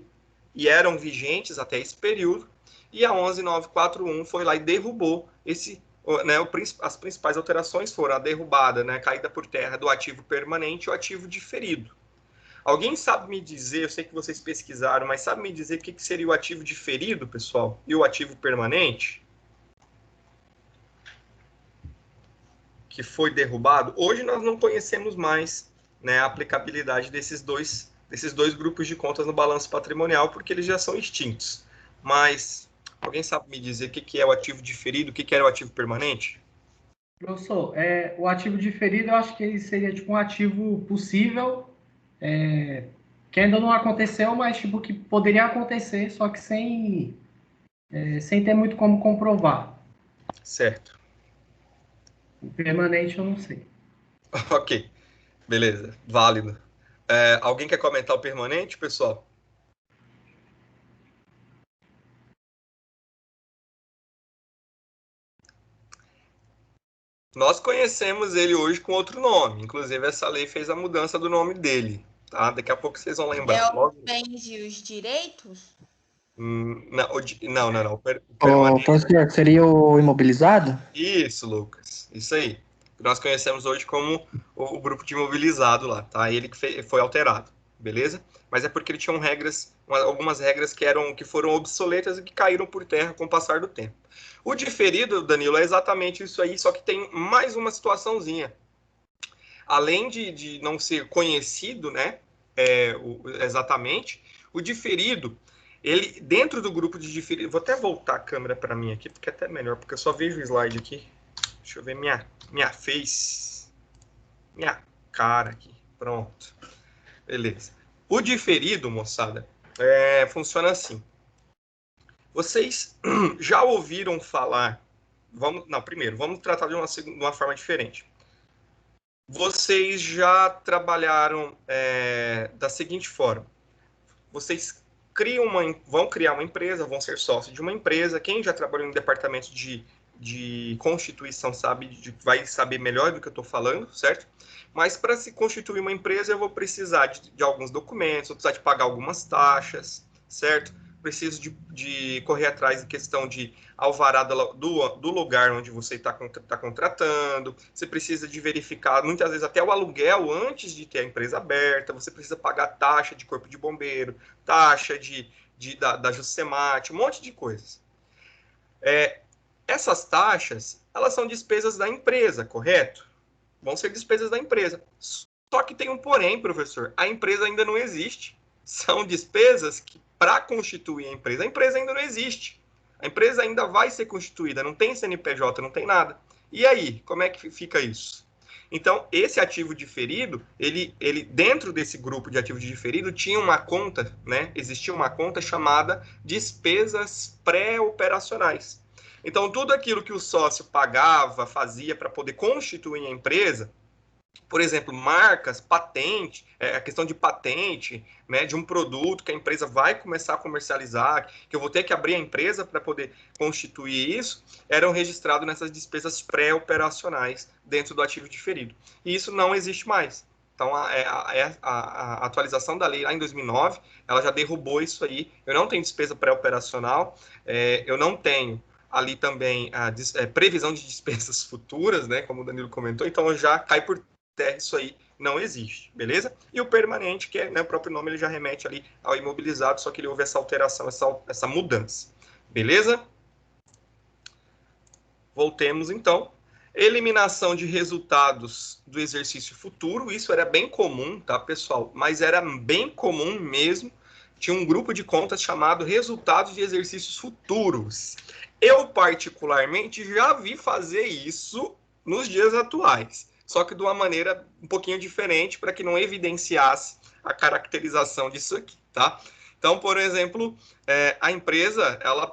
e eram vigentes até esse período, e a 11.941 foi lá e derrubou esse, né, as principais alterações foram a derrubada, né, a caída por terra do ativo permanente e o ativo diferido. Alguém sabe me dizer, eu sei que vocês pesquisaram, mas sabe me dizer o que seria o ativo diferido, pessoal, e o ativo permanente? Que foi derrubado? Hoje nós não conhecemos mais, né, a aplicabilidade desses dois grupos de contas no balanço patrimonial, porque eles já são extintos. Mas alguém sabe me dizer o que é o ativo diferido, o que era o ativo permanente? Professor, o ativo diferido, eu acho que ele seria tipo um ativo possível, que ainda não aconteceu, mas tipo que poderia acontecer, só que sem ter muito como comprovar. Certo. O permanente eu não sei. Ok, beleza, válido. Alguém quer comentar o permanente, pessoal? Nós conhecemos ele hoje com outro nome. Inclusive, essa lei fez a mudança do nome dele. Tá? Daqui a pouco vocês vão lembrar. É os bens e os direitos? Não. O Ô, permanente. professor, seria o imobilizado? Isso, Lucas. Isso aí. Nós conhecemos hoje como o grupo de imobilizado lá, tá? Ele que foi alterado, beleza? Mas é porque ele tinha algumas regras que foram obsoletas e que caíram por terra com o passar do tempo. O diferido, Danilo, é exatamente isso aí, só que tem mais uma situaçãozinha. Além de não ser conhecido, né, exatamente, o diferido, ele, dentro do grupo de diferido, vou até voltar a câmera para mim aqui, porque é até melhor, porque eu só vejo o slide aqui. Deixa eu ver minha face, minha cara aqui, pronto. Beleza. O diferido, moçada, funciona assim. Vocês já ouviram falar... Primeiro, vamos tratar de uma forma diferente. Vocês já trabalharam da seguinte forma. Vocês vão criar uma empresa, vão ser sócios de uma empresa. Quem já trabalhou em departamento de constituição vai saber melhor do que eu estou falando, certo? Mas para se constituir uma empresa, eu vou precisar de alguns documentos, vou precisar de pagar algumas taxas, certo? Preciso de correr atrás de questão de alvará do lugar onde você está contratando, você precisa de verificar, muitas vezes, até o aluguel antes de ter a empresa aberta, você precisa pagar taxa de corpo de bombeiro, taxa da Juscemat, um monte de coisas. Essas taxas, elas são despesas da empresa, correto? Vão ser despesas da empresa. Só que tem um porém, professor, a empresa ainda não existe. São despesas que, para constituir a empresa ainda não existe. A empresa ainda vai ser constituída, não tem CNPJ, não tem nada. E aí, como é que fica isso? Então, esse ativo diferido, ele dentro desse grupo de ativo diferido, tinha uma conta, né? Existia uma conta chamada despesas pré-operacionais. Então, tudo aquilo que o sócio pagava, fazia para poder constituir a empresa, por exemplo, marcas, patente, a questão de patente, né, de um produto que a empresa vai começar a comercializar, que eu vou ter que abrir a empresa para poder constituir isso, eram registrados nessas despesas pré-operacionais dentro do ativo diferido. E isso não existe mais. Então, a atualização da lei lá em 2009, ela já derrubou isso aí. Eu não tenho despesa pré-operacional, eu não tenho ali também a previsão de despesas futuras, né, como o Danilo comentou, então já cai por terra, isso aí não existe, beleza? E o permanente, que o próprio nome, ele já remete ali ao imobilizado, só que ele houve essa alteração, essa mudança, beleza? Voltemos, então. Eliminação de resultados do exercício futuro, isso era bem comum, tá, pessoal? Mas era bem comum mesmo. Tinha um grupo de contas chamado resultados de exercícios futuros. Eu, particularmente, já vi fazer isso nos dias atuais, só que de uma maneira um pouquinho diferente, para que não evidenciasse a caracterização disso aqui, tá? Então, por exemplo, a empresa, ela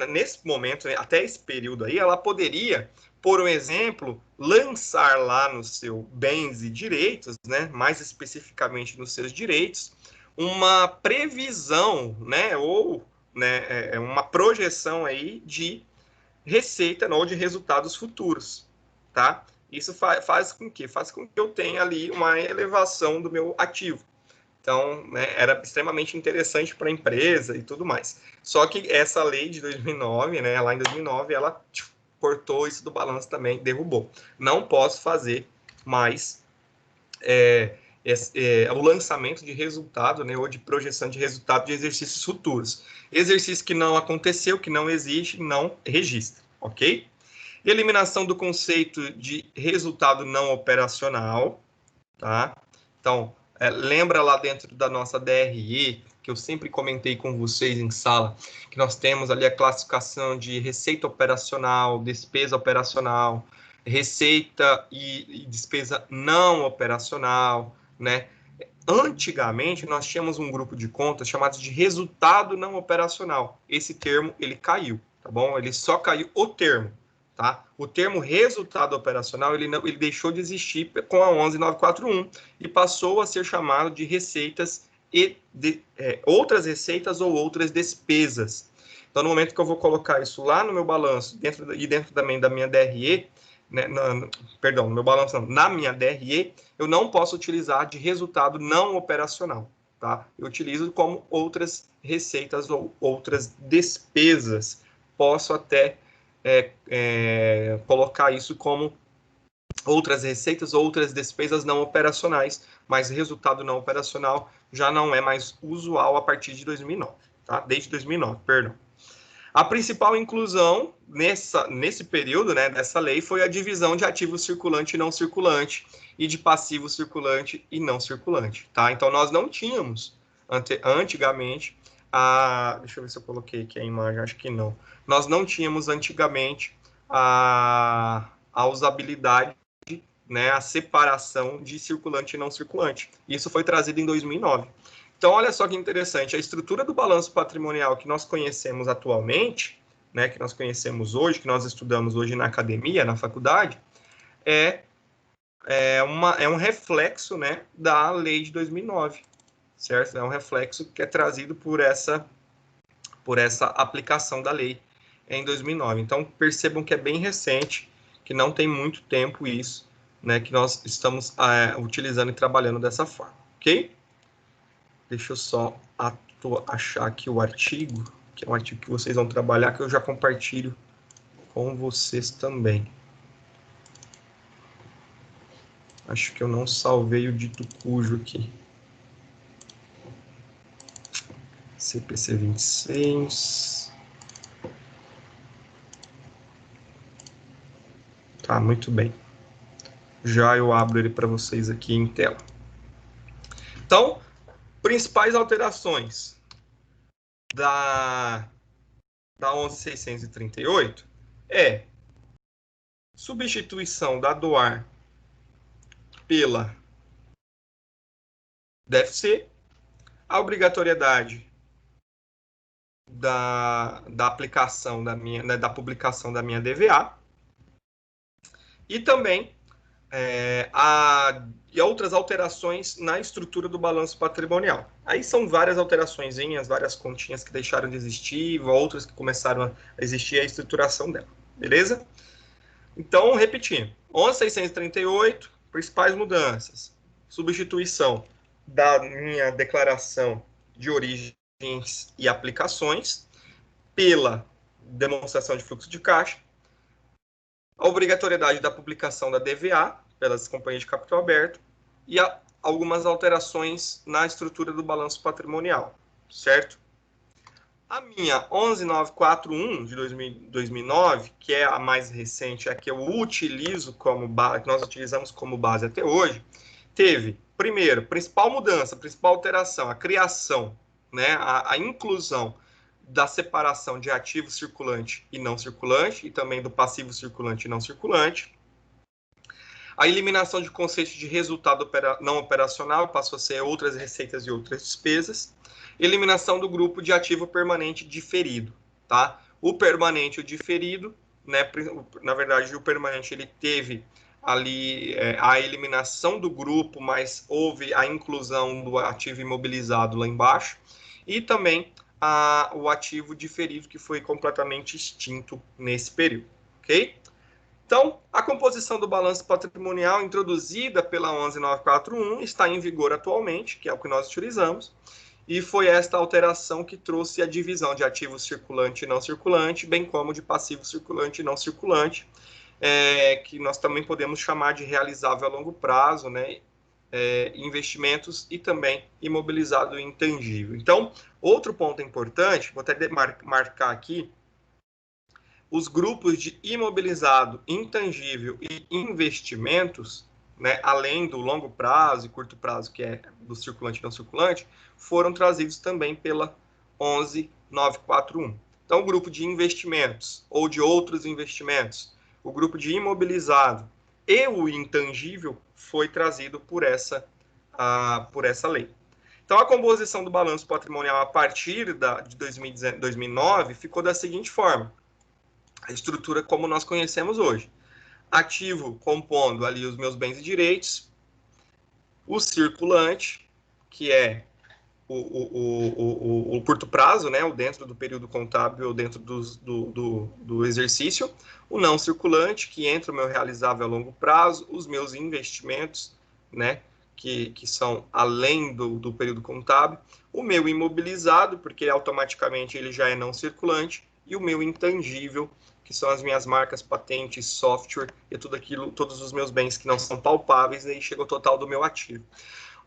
nesse momento, até esse período aí, ela poderia, por exemplo, lançar lá no seu bens e direitos, né, mais especificamente nos seus direitos, uma previsão, né, ou uma projeção aí de receita ou de resultados futuros, tá? Isso faz com que eu tenha ali uma elevação do meu ativo. Então, né, era extremamente interessante para a empresa e tudo mais. Só que essa lei de 2009, né, lá em 2009, ela cortou isso do balanço também, derrubou. Não posso fazer mais o lançamento de resultado, né, ou de projeção de resultado de exercícios futuros. Exercício que não aconteceu, que não existe, não registra, ok? Eliminação do conceito de resultado não operacional, tá? Então, lembra lá dentro da nossa DRE, que eu sempre comentei com vocês em sala, que nós temos ali a classificação de receita operacional, despesa operacional, receita e despesa não operacional, né? Antigamente, nós tínhamos um grupo de contas chamado de resultado não operacional. Esse termo, ele caiu, tá bom? Ele só caiu o termo, tá? O termo resultado operacional, ele deixou de existir com a 11941 e passou a ser chamado de receitas e outras receitas ou outras despesas. Então, no momento que eu vou colocar isso lá no meu balanço, dentro também da minha DRE, né, no meu balanço, não, na minha DRE, eu não posso utilizar de resultado não operacional, tá? Eu utilizo como outras receitas ou outras despesas. Posso até colocar isso como outras receitas ou outras despesas não operacionais, mas resultado não operacional já não é mais usual a partir de 2009, tá? Desde 2009, perdão. A principal inclusão nesse período, né, dessa lei foi a divisão de ativo circulante e não circulante e de passivo circulante e não circulante, tá? Então, nós não tínhamos, antigamente, deixa eu ver se eu coloquei aqui a imagem, acho que não. Nós não tínhamos, antigamente, a usabilidade, né, a separação de circulante e não circulante. Isso foi trazido em 2009. Então, olha só que interessante, a estrutura do balanço patrimonial que nós conhecemos atualmente, né, que nós conhecemos hoje, que nós estudamos hoje na academia, na faculdade, é um reflexo, né, da lei de 2009, certo? É um reflexo que é trazido por essa aplicação da lei em 2009. Então, percebam que é bem recente, que não tem muito tempo isso, né, que nós estamos utilizando e trabalhando dessa forma, ok? Deixa eu só achar aqui o artigo, que é um artigo que vocês vão trabalhar, que eu já compartilho com vocês também. Acho que eu não salvei o dito cujo aqui. CPC 26. Tá, muito bem. Já eu abro ele para vocês aqui em tela. Então, principais alterações da 11.638 é substituição da DOAR pela DFC, a obrigatoriedade da aplicação da publicação da minha DVA e também e outras alterações na estrutura do balanço patrimonial. Aí são várias alteraçõezinhas, várias continhas que deixaram de existir, outras que começaram a existir, a estruturação dela, beleza? Então, repetindo, 11.638, principais mudanças, substituição da minha declaração de origens e aplicações pela demonstração de fluxo de caixa, a obrigatoriedade da publicação da DVA pelas companhias de capital aberto e algumas alterações na estrutura do balanço patrimonial, certo? A minha 11.941 de 2009, que é a mais recente, a que eu utilizo como base, que nós utilizamos como base até hoje, teve, primeiro, principal mudança, principal alteração, a criação, né, a inclusão da separação de ativo circulante e não circulante, e também do passivo circulante e não circulante. A eliminação de conceito de resultado não operacional passou a ser outras receitas e outras despesas. Eliminação do grupo de ativo permanente diferido, tá? O permanente e o diferido, né, na verdade, o permanente ele teve ali a eliminação do grupo, mas houve a inclusão do ativo imobilizado lá embaixo, e também o ativo diferido que foi completamente extinto nesse período, ok? Então, a composição do balanço patrimonial introduzida pela 11941 está em vigor atualmente, que é o que nós utilizamos, e foi esta alteração que trouxe a divisão de ativo circulante e não circulante, bem como de passivo circulante e não circulante, que nós também podemos chamar de realizável a longo prazo, né? Investimentos e também imobilizado e intangível. Então, outro ponto importante, vou até marcar aqui, os grupos de imobilizado, intangível e investimentos, né, além do longo prazo e curto prazo, que é do circulante e não circulante, foram trazidos também pela 11941. Então, o grupo de investimentos ou de outros investimentos, o grupo de imobilizado e o intangível foi trazido por essa lei. Então, a composição do balanço patrimonial a partir de 2009 ficou da seguinte forma: a estrutura como nós conhecemos hoje. Ativo compondo ali os meus bens e direitos, o circulante, que é o curto prazo, né, o dentro do período contábil, dentro do exercício, o não circulante, que entra o meu realizável a longo prazo, os meus investimentos, né, que são além do período contábil, o meu imobilizado, porque automaticamente ele já é não circulante, e o meu intangível, que são as minhas marcas, patentes, software e tudo aquilo, todos os meus bens que não são palpáveis, e aí chega o total do meu ativo.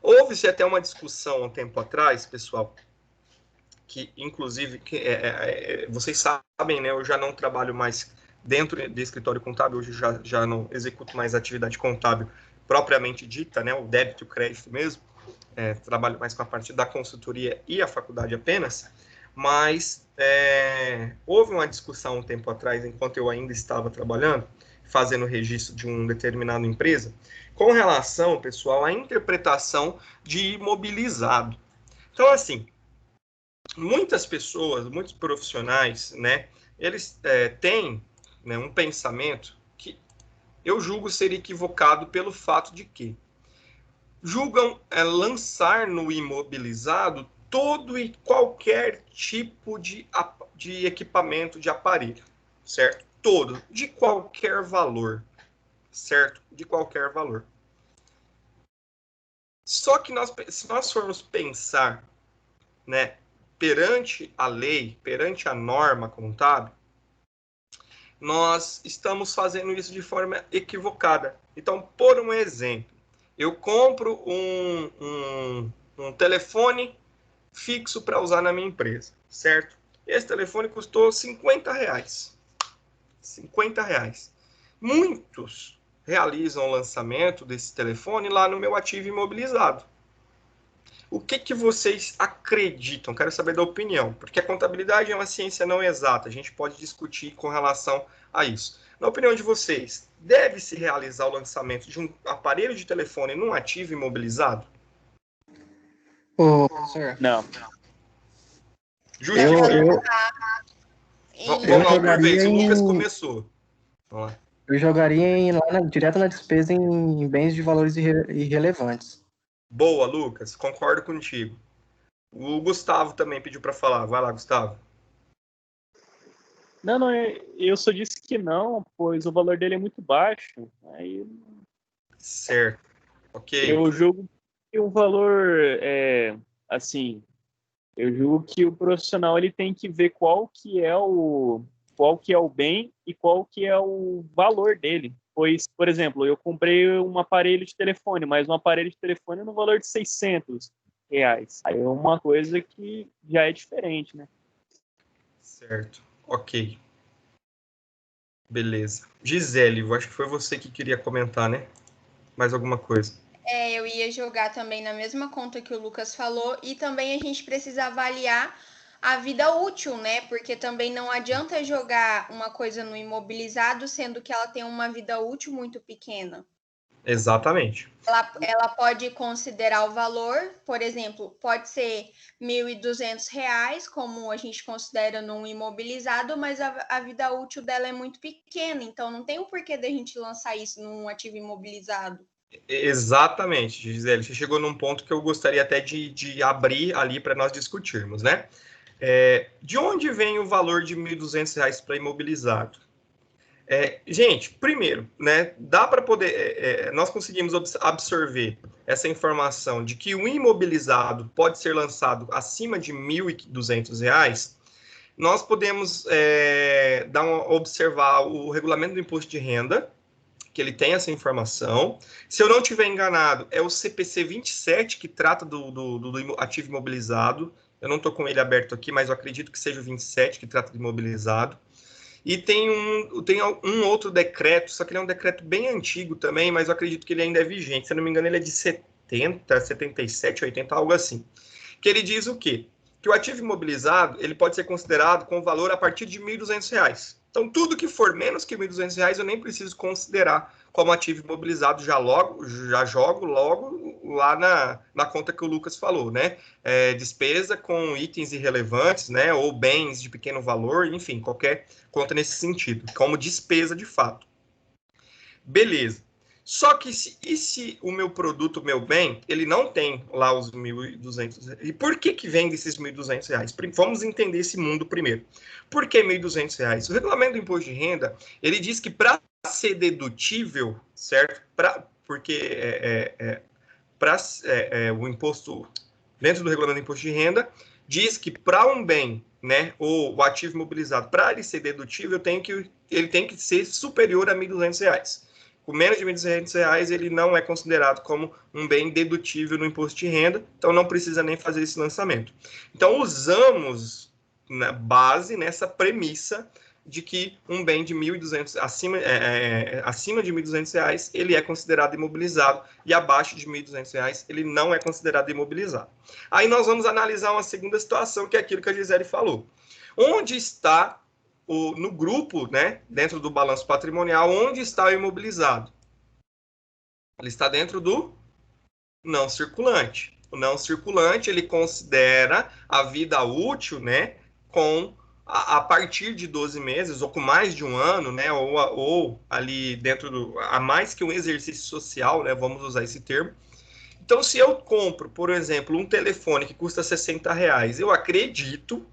Houve-se até uma discussão há um tempo atrás, pessoal, que inclusive, vocês sabem, né, eu já não trabalho mais dentro de escritório contábil, hoje já não executo mais atividade contábil propriamente dita, né, o débito e o crédito mesmo, trabalho mais com a parte da consultoria e a faculdade apenas, mas houve uma discussão um tempo atrás, enquanto eu ainda estava trabalhando, fazendo registro de uma determinada empresa, com relação, pessoal, à interpretação de imobilizado. Então, assim, muitas pessoas, muitos profissionais, né, eles têm, né, um pensamento que eu julgo ser equivocado pelo fato de que julgam lançar no imobilizado todo e qualquer tipo de equipamento, de aparelho, certo? Todo, de qualquer valor, certo? De qualquer valor. Só que se nós formos pensar, né, perante a lei, perante a norma contábil, nós estamos fazendo isso de forma equivocada. Então, por um exemplo, eu compro um telefone fixo para usar na minha empresa, certo? Esse telefone custou R$50. R$50. Muitos realizam o lançamento desse telefone lá no meu ativo imobilizado. O que vocês acreditam? Quero saber da opinião, porque a contabilidade é uma ciência não exata, a gente pode discutir com relação a isso. Na opinião de vocês, deve-se realizar o lançamento de um aparelho de telefone num ativo imobilizado? Professor. Não. Justifica. Vamos lá, por vez. O Lucas começou. Vamos lá. Eu jogaria direto na despesa em bens de valores irrelevantes. Boa, Lucas. Concordo contigo. O Gustavo também pediu para falar. Vai lá, Gustavo. Não, eu só disse que não, pois o valor dele é muito baixo. Aí... Certo. Ok. Eu julgo que o valor assim, eu julgo que o profissional ele tem que ver qual que é o bem e qual que é o valor dele. Pois, por exemplo, eu comprei um aparelho de telefone, mas um aparelho de telefone no valor de R$600. Aí é uma coisa que já é diferente, né? Certo. Ok. Beleza. Gisele, eu acho que foi você que queria comentar, né? Mais alguma coisa? Eu ia jogar também na mesma conta que o Lucas falou, e também a gente precisa avaliar a vida útil, né? Porque também não adianta jogar uma coisa no imobilizado, sendo que ela tem uma vida útil muito pequena. Exatamente. Ela pode considerar o valor, por exemplo, pode ser R$1.200, como a gente considera num imobilizado, mas a vida útil dela é muito pequena, então não tem o porquê da gente lançar isso num ativo imobilizado. Exatamente, Gisele. Você chegou num ponto que eu gostaria até de abrir ali para nós discutirmos, né? De onde vem o valor de R$ 1.200 para imobilizado? Gente, primeiro, né, dá para poder, nós conseguimos absorver essa informação de que o imobilizado pode ser lançado acima de R$ 1.200. Nós podemos observar o regulamento do imposto de renda, que ele tem essa informação. Se eu não estiver enganado, é o CPC 27 que trata do ativo imobilizado. Eu não estou com ele aberto aqui, mas eu acredito que seja o 27 que trata do imobilizado. E tem um outro decreto, só que ele é um decreto bem antigo também, mas eu acredito que ele ainda é vigente. Se eu não me engano, ele é de 70, 77, 80, algo assim. Que ele diz o quê? Que o ativo imobilizado ele pode ser considerado com valor a partir de R$ 1.200. Então, tudo que for menos que R$ 1.200, eu nem preciso considerar como ativo imobilizado, já jogo logo lá na conta que o Lucas falou, né? Despesa com itens irrelevantes, né? Ou bens de pequeno valor, enfim, qualquer conta nesse sentido, como despesa de fato. Beleza. Só que se o meu produto, o meu bem, ele não tem lá os 1.200. E por que vem desses R$ 1.200? Vamos entender esse mundo primeiro. Por que R$ 1.200? O regulamento do imposto de renda, ele diz que para ser dedutível, certo? Porque o imposto, dentro do regulamento do imposto de renda, diz que para um bem, né, ou o ativo imobilizado, para ele ser dedutível, ele tem que ser superior a R$ 1.200. Com menos de R$ 1.200, ele não é considerado como um bem dedutível no imposto de renda, então não precisa nem fazer esse lançamento. Então, usamos na base nessa premissa de que um bem de 1.200, acima de R$ 1.200, ele é considerado imobilizado, e abaixo de R$ 1.200, ele não é considerado imobilizado. Aí nós vamos analisar uma segunda situação, que é aquilo que a Gisele falou. Onde está no grupo, né, dentro do balanço patrimonial, onde está o imobilizado? Ele está dentro do não circulante. O não circulante, ele considera a vida útil, né, a partir de 12 meses, ou com mais de um ano, né, ou ali dentro a mais que um exercício social, né, vamos usar esse termo. Então, se eu compro, por exemplo, um telefone que custa R$60, eu acredito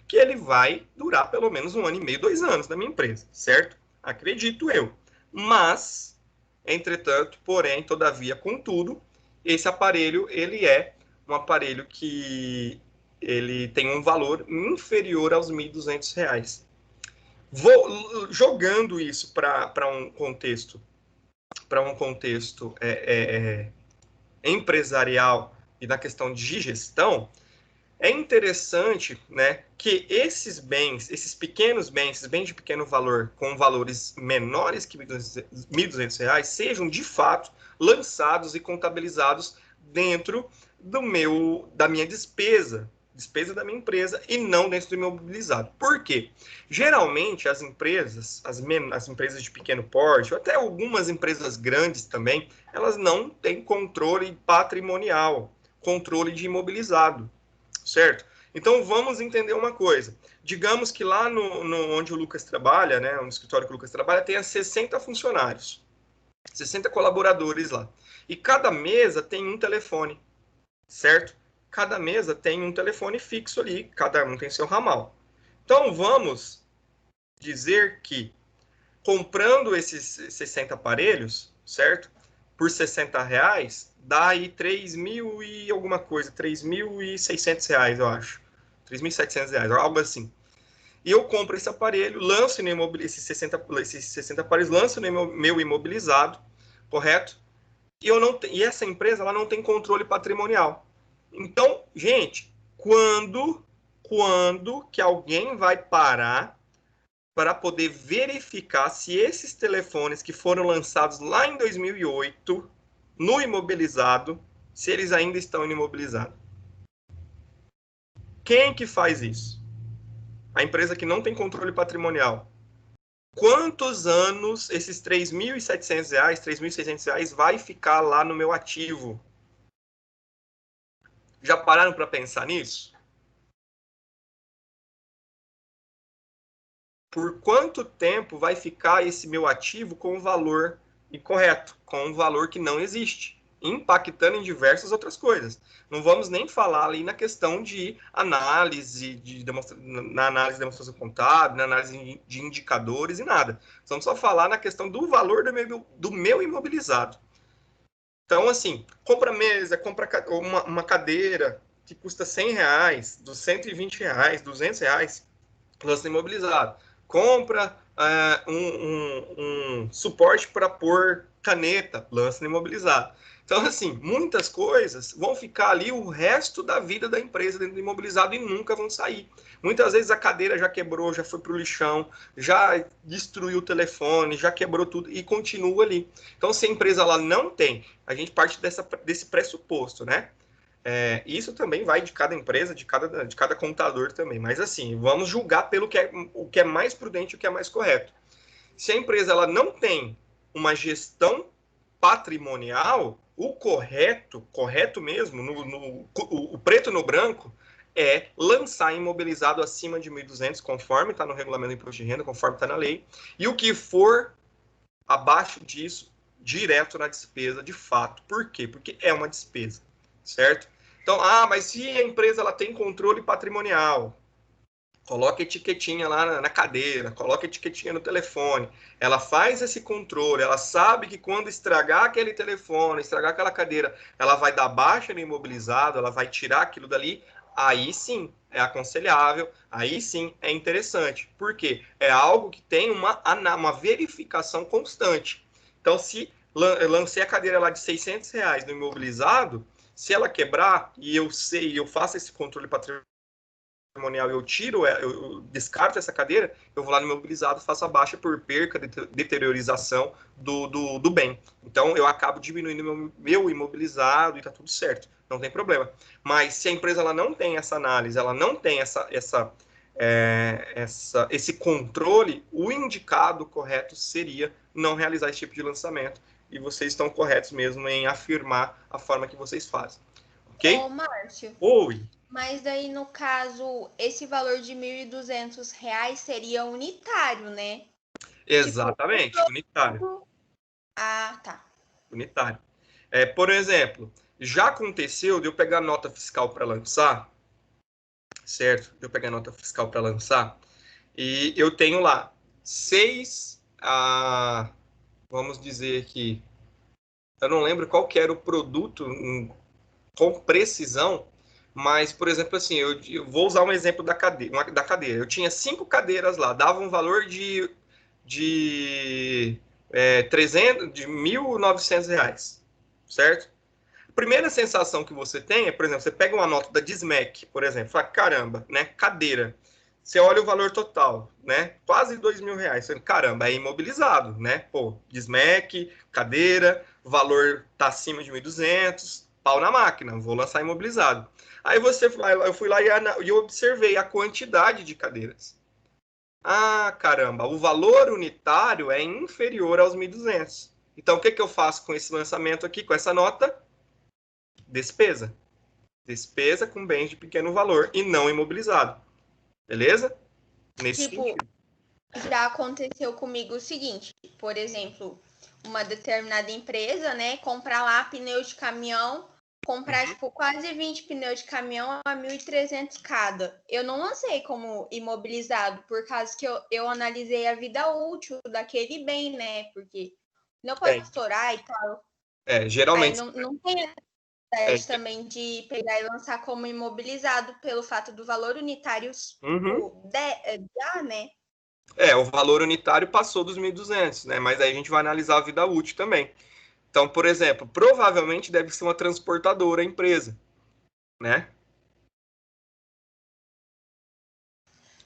que ele vai durar pelo menos 1 ano e meio, 2 anos na minha empresa, certo? Acredito eu. Mas, entretanto, porém, todavia, contudo, esse aparelho, ele é um aparelho que ele tem um valor inferior aos R$1.200. Jogando isso para um contexto empresarial e na questão de gestão, é interessante, né, que esses pequenos bens, esses bens de pequeno valor, com valores menores que R$1.200, sejam, de fato, lançados e contabilizados dentro da minha despesa da minha empresa, e não dentro do imobilizado. Por quê? Geralmente, as empresas de pequeno porte, ou até algumas empresas grandes também, elas não têm controle patrimonial, controle de imobilizado. Certo? Então, vamos entender uma coisa. Digamos que lá onde o Lucas trabalha, né, no escritório que o Lucas trabalha, tenha 60 funcionários, 60 colaboradores lá. E cada mesa tem um telefone, certo? Cada mesa tem um telefone fixo ali, cada um tem seu ramal. Então, vamos dizer que, comprando esses 60 aparelhos, certo? Por R$60, dá aí 3.000 e alguma coisa, R$3.600, eu acho. R$3.700, algo assim. E eu compro esse aparelho, lanço esses 60 aparelhos, lanço no meu imobilizado, correto? E essa empresa ela não tem controle patrimonial. Então, gente, quando que alguém vai parar para poder verificar se esses telefones que foram lançados lá em 2008 no imobilizado, se eles ainda estão no imobilizado? Quem que faz isso? A empresa que não tem controle patrimonial. Quantos anos esses R$3.700, R$3.600 vai ficar lá no meu ativo? Já pararam para pensar nisso? Por quanto tempo vai ficar esse meu ativo com o valor incorreto, com um valor que não existe? impactando em diversas outras coisas. Não vamos nem falar ali na questão de análise, na análise de demonstração contábil, na análise de indicadores e nada. Vamos só falar na questão do valor do meu imobilizado. Então, assim, compra mesa, compra uma cadeira que custa R$100, dos R$120, R$200, lança imobilizado. Compra um suporte para pôr caneta, lança imobilizado. Então, assim, muitas coisas vão ficar ali o resto da vida da empresa dentro do imobilizado e nunca vão sair. Muitas vezes a cadeira já quebrou, já foi para o lixão, já destruiu o telefone, já quebrou tudo e continua ali. Então, se a empresa ela não tem, a gente parte desse pressuposto, né? Isso também vai de cada empresa, de cada contador também. Mas, assim, vamos julgar pelo o que é mais prudente e o que é mais correto. Se a empresa ela não tem uma gestão patrimonial, o correto mesmo, o preto no branco, é lançar imobilizado acima de 1.200, conforme está no regulamento do imposto de renda, conforme está na lei, e o que for abaixo disso, direto na despesa, de fato. Por quê? Porque é uma despesa, certo? Então, mas se a empresa ela tem controle patrimonial, coloca etiquetinha lá na cadeira, coloca etiquetinha no telefone, ela faz esse controle, ela sabe que quando estragar aquele telefone, estragar aquela cadeira, ela vai dar baixa no imobilizado, ela vai tirar aquilo dali, aí sim é aconselhável, aí sim é interessante. Por quê? É algo que tem uma verificação constante. Então, se lancei a cadeira lá de R$600 no imobilizado, se ela quebrar e eu faço esse controle patrimonial, eu descarto essa cadeira, eu vou lá no imobilizado, faço a baixa por perca, deteriorização do bem. Então, eu acabo diminuindo meu imobilizado e tá tudo certo, não tem problema. Mas se a empresa ela não tem essa análise, ela não tem esse controle, o indicado correto seria não realizar esse tipo de lançamento. E vocês estão corretos mesmo em afirmar a forma que vocês fazem. Ok? Ô, Márcio. Oi. Mas daí, no caso, esse valor de R$1.200 seria unitário, né? Exatamente, Tipo, unitário. Ah, tá. Unitário. Por exemplo, já aconteceu de eu pegar nota fiscal para lançar, certo? De eu pegar nota fiscal para lançar, e eu tenho lá 6, vamos dizer que, eu não lembro qual que era o produto com precisão, mas, por exemplo, assim, eu vou usar um exemplo da cadeira. Eu tinha 5 cadeiras lá, dava um valor de R$1.900, certo? A primeira sensação que você tem é, por exemplo, você pega uma nota da Dismec, por exemplo, fala, caramba, né, cadeira. Você olha o valor total, né, quase R$2.000. Você, caramba, é imobilizado, né? Pô, Dismec, cadeira, o valor tá acima de 1.200, pau na máquina, vou lançar imobilizado. Aí eu fui lá e eu observei a quantidade de cadeiras. Caramba, o valor unitário é inferior aos 1.200. Então, o que eu faço com esse lançamento aqui, com essa nota? Despesa. Despesa com bens de pequeno valor e não imobilizado. Beleza? Nesse sentido. Já aconteceu comigo o seguinte, por exemplo, uma determinada empresa, né, comprar lá pneus de caminhão, comprar, quase 20 pneus de caminhão a 1.300 cada. Eu não lancei como imobilizado, por causa que eu analisei a vida útil daquele bem, né, porque não pode estourar e tal. Geralmente... Aí não tem também de pegar e lançar como imobilizado pelo fato do valor unitário dar, né? O valor unitário passou dos 1.200, né? Mas aí a gente vai analisar a vida útil também. Então, por exemplo, provavelmente deve ser uma transportadora a empresa, né?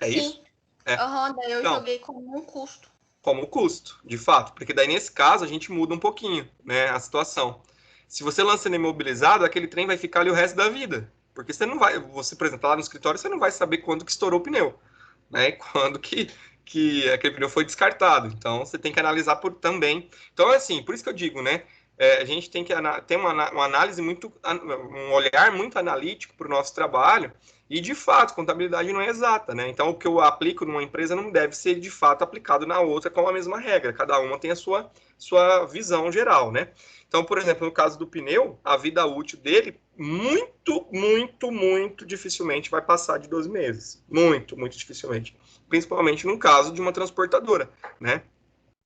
Isso? Daí eu joguei como um custo. Como custo, de fato. Porque daí, nesse caso, a gente muda um pouquinho, né, a situação. Se você lança no imobilizado, aquele trem vai ficar ali o resto da vida. Porque você não vai... Você, por exemplo, tá lá no escritório, você não vai saber quando que estourou o pneu, né? Quando que aquele pneu foi descartado. Então, você tem que analisar também. Então, assim, por isso que eu digo, né? A gente tem que ter uma análise um olhar muito analítico para o nosso trabalho E, de fato, contabilidade não é exata, né? Então, o que eu aplico numa empresa não deve ser, de fato, aplicado na outra com a mesma regra. Cada uma tem a sua visão geral, né? Então, por exemplo, no caso do pneu, a vida útil dele muito, muito, muito dificilmente vai passar de 12 meses. Muito, muito dificilmente. Principalmente no caso de uma transportadora, né?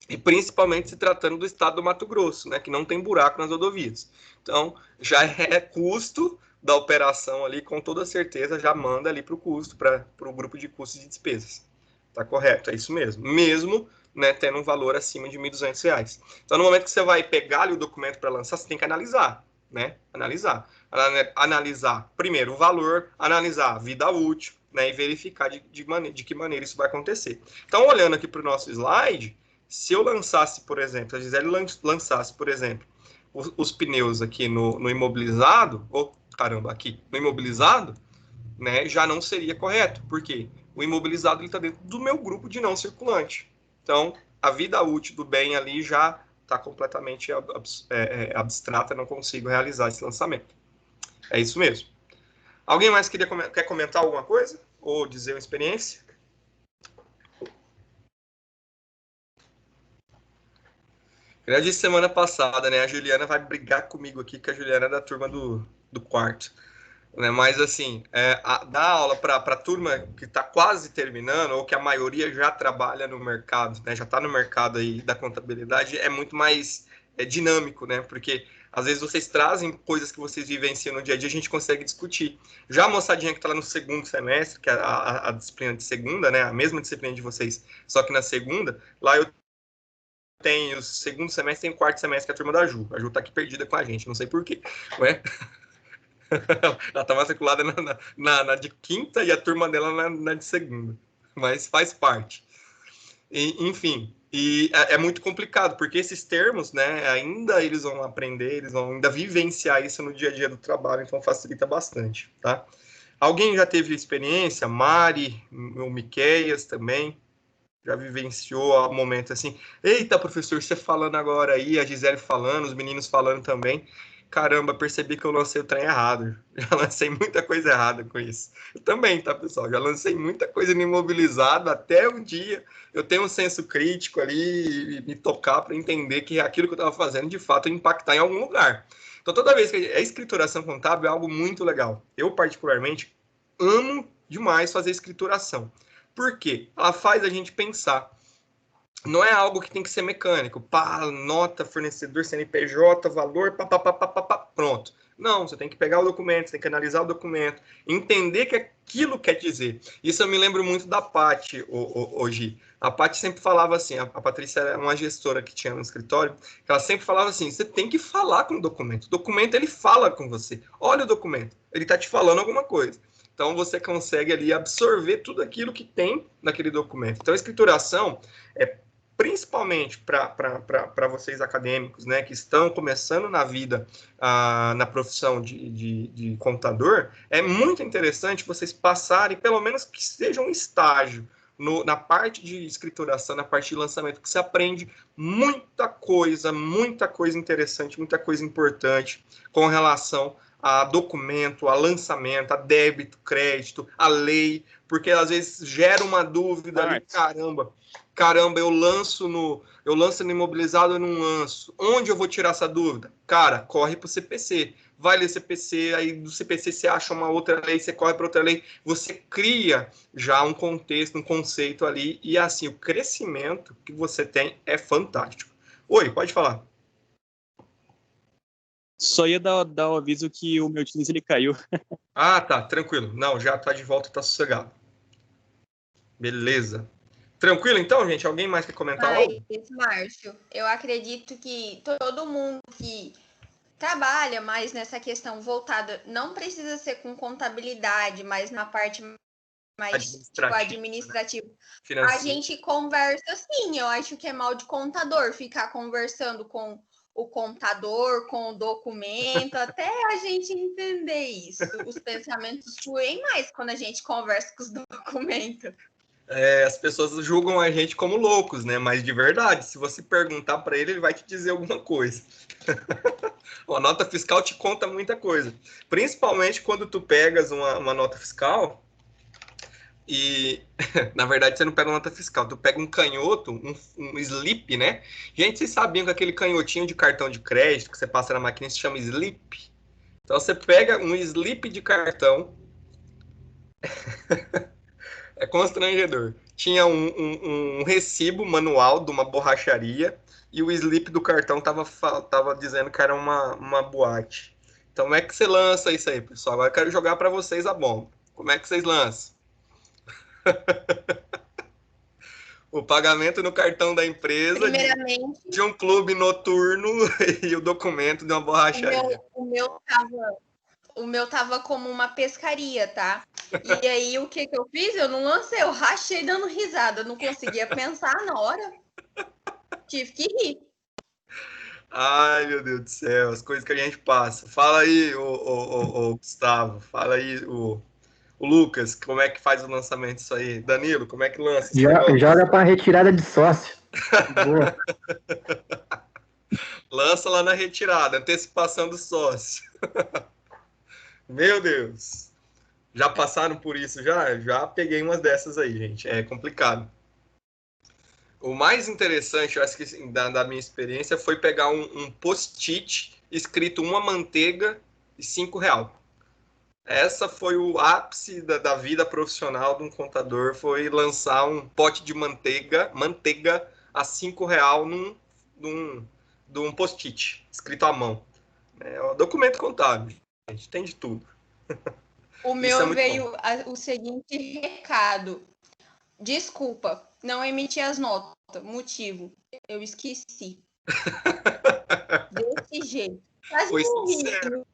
E principalmente se tratando do estado do Mato Grosso, né? Que não tem buraco nas rodovias. Então, já é custo da operação ali, com toda certeza, já manda ali para o custo, para o grupo de custos e despesas. Tá correto, é isso mesmo. Mesmo, né, tendo um valor acima de R$ 1.200. Então, no momento que você vai pegar ali o documento para lançar, você tem que analisar, né? Analisar primeiro o valor, analisar a vida útil, né? E verificar de que maneira isso vai acontecer. Então, olhando aqui para o nosso slide, se eu lançasse, por exemplo, a Gisele lançasse, por exemplo, os pneus aqui no imobilizado, aqui no imobilizado, né, já não seria correto, porque o imobilizado está dentro do meu grupo de não circulante. Então, a vida útil do bem ali já está completamente abstrata, não consigo realizar esse lançamento. É isso mesmo. Alguém mais quer comentar alguma coisa? Ou dizer uma experiência? Eu disse semana passada, né? A Juliana vai brigar comigo aqui, que a Juliana é da turma do quarto. Né? Mas, assim, dar aula para a turma que está quase terminando, ou que a maioria já trabalha no mercado, né? Já está no mercado aí da contabilidade, é muito mais dinâmico, né? Porque, às vezes, vocês trazem coisas que vocês vivenciam no dia a dia, a gente consegue discutir. Já a moçadinha que está lá no segundo semestre, que é a disciplina de segunda, né? A mesma disciplina de vocês, só que na segunda, lá eu tenho o segundo semestre e o quarto semestre, que é a turma da Ju. A Ju tá aqui perdida com a gente, não sei porquê. Ué? Ela tá matriculada na de quinta e a turma dela na de segunda. Mas faz parte. Enfim, e é muito complicado, porque esses termos, né, ainda eles vão aprender, eles vão ainda vivenciar isso no dia a dia do trabalho, então facilita bastante, tá? Alguém já teve experiência? Mari, o Miqueias também? Já vivenciou o momento assim, eita, professor, você falando agora aí, a Gisele falando, os meninos falando também, caramba, percebi que eu lancei o trem errado, já lancei muita coisa errada com isso. Eu também, tá, pessoal? Já lancei muita coisa no imobilizado, até um dia eu tenho um senso crítico ali, e me tocar para entender que aquilo que eu estava fazendo, de fato, ia impactar em algum lugar. Então, toda vez que a escrituração contábil é algo muito legal. Eu, particularmente, amo demais fazer escrituração. Por quê? Ela faz a gente pensar. Não é algo que tem que ser mecânico. Pá, nota, fornecedor, CNPJ, valor, pá, pronto. Não, você tem que pegar o documento, você tem que analisar o documento, entender o que aquilo quer dizer. Isso eu me lembro muito da Paty hoje. A Paty sempre falava assim, a Patrícia era uma gestora que tinha no escritório, ela sempre falava assim, você tem que falar com o documento. O documento, ele fala com você. Olha o documento, ele está te falando alguma coisa. Então, você consegue ali absorver tudo aquilo que tem naquele documento. Então, a escrituração é principalmente para vocês acadêmicos, né, que estão começando na vida, na profissão de contador, é muito interessante vocês passarem, pelo menos que seja um estágio, na parte de escrituração, na parte de lançamento, que você aprende muita coisa interessante, muita coisa importante com relação a documento, a lançamento, a débito, crédito, a lei, porque às vezes gera uma dúvida ali, caramba, eu lanço no imobilizado ou não lanço? Onde eu vou tirar essa dúvida? Cara, corre para o CPC. Vai ler CPC, aí do CPC você acha uma outra lei, você corre para outra lei, você cria já um contexto, um conceito ali, e assim, o crescimento que você tem é fantástico. Oi, pode falar. Só ia dar o aviso que o meu Teams ele caiu. Ah, tá, tranquilo. Não, já tá de volta, tá sossegado. Beleza. Tranquilo, então, gente? Alguém mais quer comentar algo? Márcio, eu acredito que todo mundo que trabalha mais nessa questão voltada, não precisa ser com contabilidade, mas na parte mais administrativa. Né? A gente conversa assim, eu acho que é mal de contador, ficar conversando com o contador, com o documento, até a gente entender isso. Os pensamentos fluem mais quando a gente conversa com os documentos. As pessoas julgam a gente como loucos, né? Mas de verdade, se você perguntar para ele, ele vai te dizer alguma coisa. A nota fiscal te conta muita coisa. Principalmente quando tu pegas uma nota fiscal e, na verdade, você não pega uma nota fiscal, tu pega um canhoto, um slip, né? Gente, vocês sabiam que aquele canhotinho de cartão de crédito que você passa na máquina se chama slip? Então, você pega um slip de cartão, é constrangedor. Tinha um recibo manual de uma borracharia e o slip do cartão tava dizendo que era uma boate. Então, como é que você lança isso aí, pessoal? Agora eu quero jogar para vocês a bomba. Como é que vocês lançam? O pagamento no cartão da empresa Primeiramente, de um clube noturno e o documento de uma borracharia. o meu tava como uma pescaria, tá? E aí, o que eu fiz? Eu não lancei, eu rachei dando risada. Eu não conseguia pensar na hora. Tive que rir. Ai, meu Deus do céu, as coisas que a gente passa. Fala aí, o Gustavo. Fala aí, o Lucas, como é que faz o lançamento disso aí? Danilo, como é que lança esse negócio? Joga para retirada de sócio. Boa. Lança lá na retirada, antecipação do sócio. Meu Deus. Já passaram por isso? Já peguei umas dessas aí, gente. É complicado. O mais interessante, eu acho que assim, da minha experiência, foi pegar um post-it escrito uma manteiga e R$5. Essa foi o ápice da vida profissional de um contador, foi lançar um pote de manteiga a R$5 num post-it, escrito à mão. É um documento contábil, gente, tem de tudo. O meu veio o seguinte recado. Desculpa, não emiti as notas. Motivo, eu esqueci. Desse jeito. Quase Foi morri. sincero.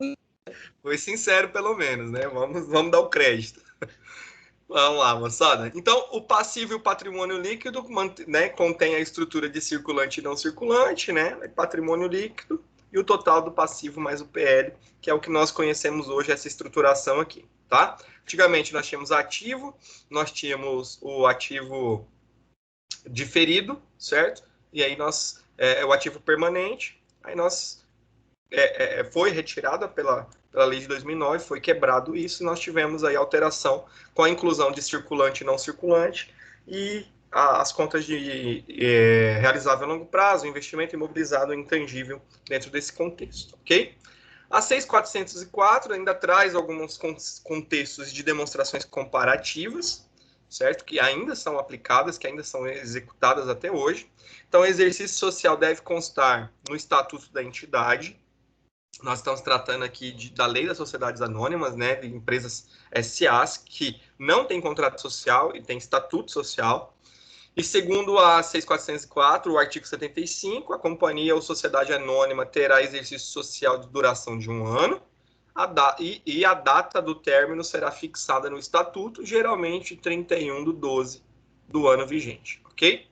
Foi sincero, pelo menos, né? Vamos dar o crédito. Vamos lá, moçada. Então, o passivo e o patrimônio líquido, né, contém a estrutura de circulante e não circulante, né? Patrimônio líquido e o total do passivo mais o PL, que é o que nós conhecemos hoje, essa estruturação aqui, tá? Antigamente nós tínhamos ativo, nós tínhamos o ativo diferido, certo? E aí o ativo permanente, aí nós foi retirada pela lei de 2009, foi quebrado isso, e nós tivemos aí alteração com a inclusão de circulante e não circulante, e as contas de realizável a longo prazo, investimento imobilizado e intangível dentro desse contexto, ok? A 6.404 ainda traz alguns contextos de demonstrações comparativas, certo? Que ainda são aplicadas, que ainda são executadas até hoje. Então, o exercício social deve constar no estatuto da entidade. Nós estamos tratando aqui da lei das sociedades anônimas, né, de empresas SAs que não têm contrato social e têm estatuto social. E segundo a 6.404, o artigo 75, a companhia ou sociedade anônima terá exercício social de duração de 1 ano, e a data do término será fixada no estatuto, geralmente 31/12 do ano vigente, ok?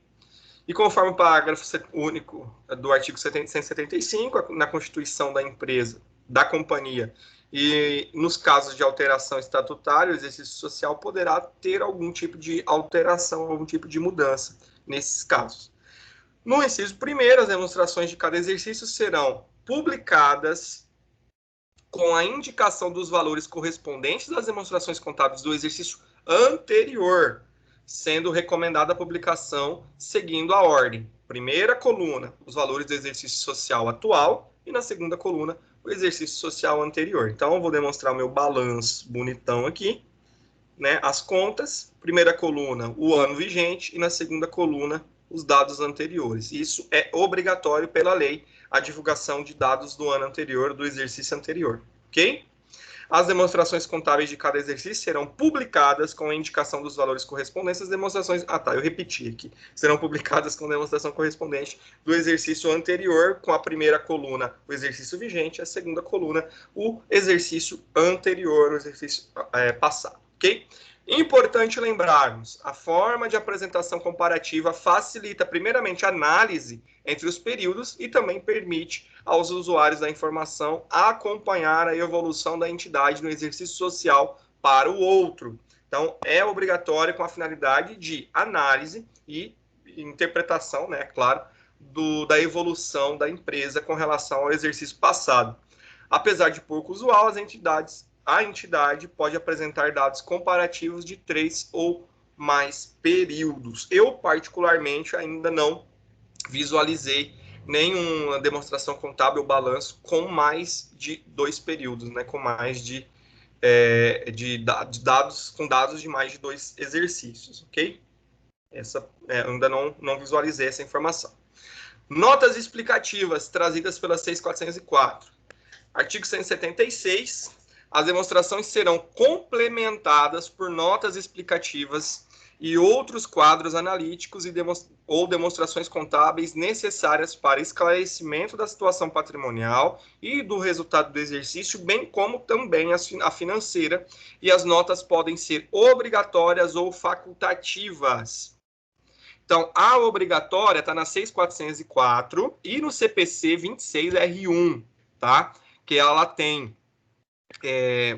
E conforme o parágrafo único do artigo 175, na constituição da empresa, da companhia, e nos casos de alteração estatutária, o exercício social poderá ter algum tipo de alteração, algum tipo de mudança nesses casos. No inciso primeiro, as demonstrações de cada exercício serão publicadas com a indicação dos valores correspondentes às demonstrações contábeis do exercício anterior, sendo recomendada a publicação seguindo a ordem. Primeira coluna, os valores do exercício social atual, e na segunda coluna, o exercício social anterior. Então, eu vou demonstrar o meu balanço bonitão aqui, né? As contas, primeira coluna, o ano vigente, e na segunda coluna, os dados anteriores. Isso é obrigatório pela lei, a divulgação de dados do ano anterior, do exercício anterior, ok? As demonstrações contábeis de cada exercício serão publicadas com a indicação dos valores correspondentes às demonstrações... eu repeti aqui. Serão publicadas com demonstração correspondente do exercício anterior, com a primeira coluna, o exercício vigente, a segunda coluna, o exercício anterior, o exercício passado, ok? Importante lembrarmos, a forma de apresentação comparativa facilita, primeiramente, a análise entre os períodos e também permite aos usuários da informação acompanhar a evolução da entidade no exercício social para o outro. Então, é obrigatório com a finalidade de análise e interpretação, né, claro, da evolução da empresa com relação ao exercício passado. Apesar de pouco usual, a entidade pode apresentar dados comparativos de 3 ou mais períodos. Eu, particularmente, ainda não visualizei nenhuma demonstração contábil ou balanço com mais de 2 períodos, né? Com mais de dados, com dados de mais de 2 exercícios, ok? Ainda não visualizei essa informação. Notas explicativas trazidas pela 6404. Artigo 176. As demonstrações serão complementadas por notas explicativas e outros quadros analíticos ou demonstrações contábeis necessárias para esclarecimento da situação patrimonial e do resultado do exercício, bem como também a financeira, e as notas podem ser obrigatórias ou facultativas. Então, a obrigatória está na 6404 e no CPC 26R1, tá? Que ela tem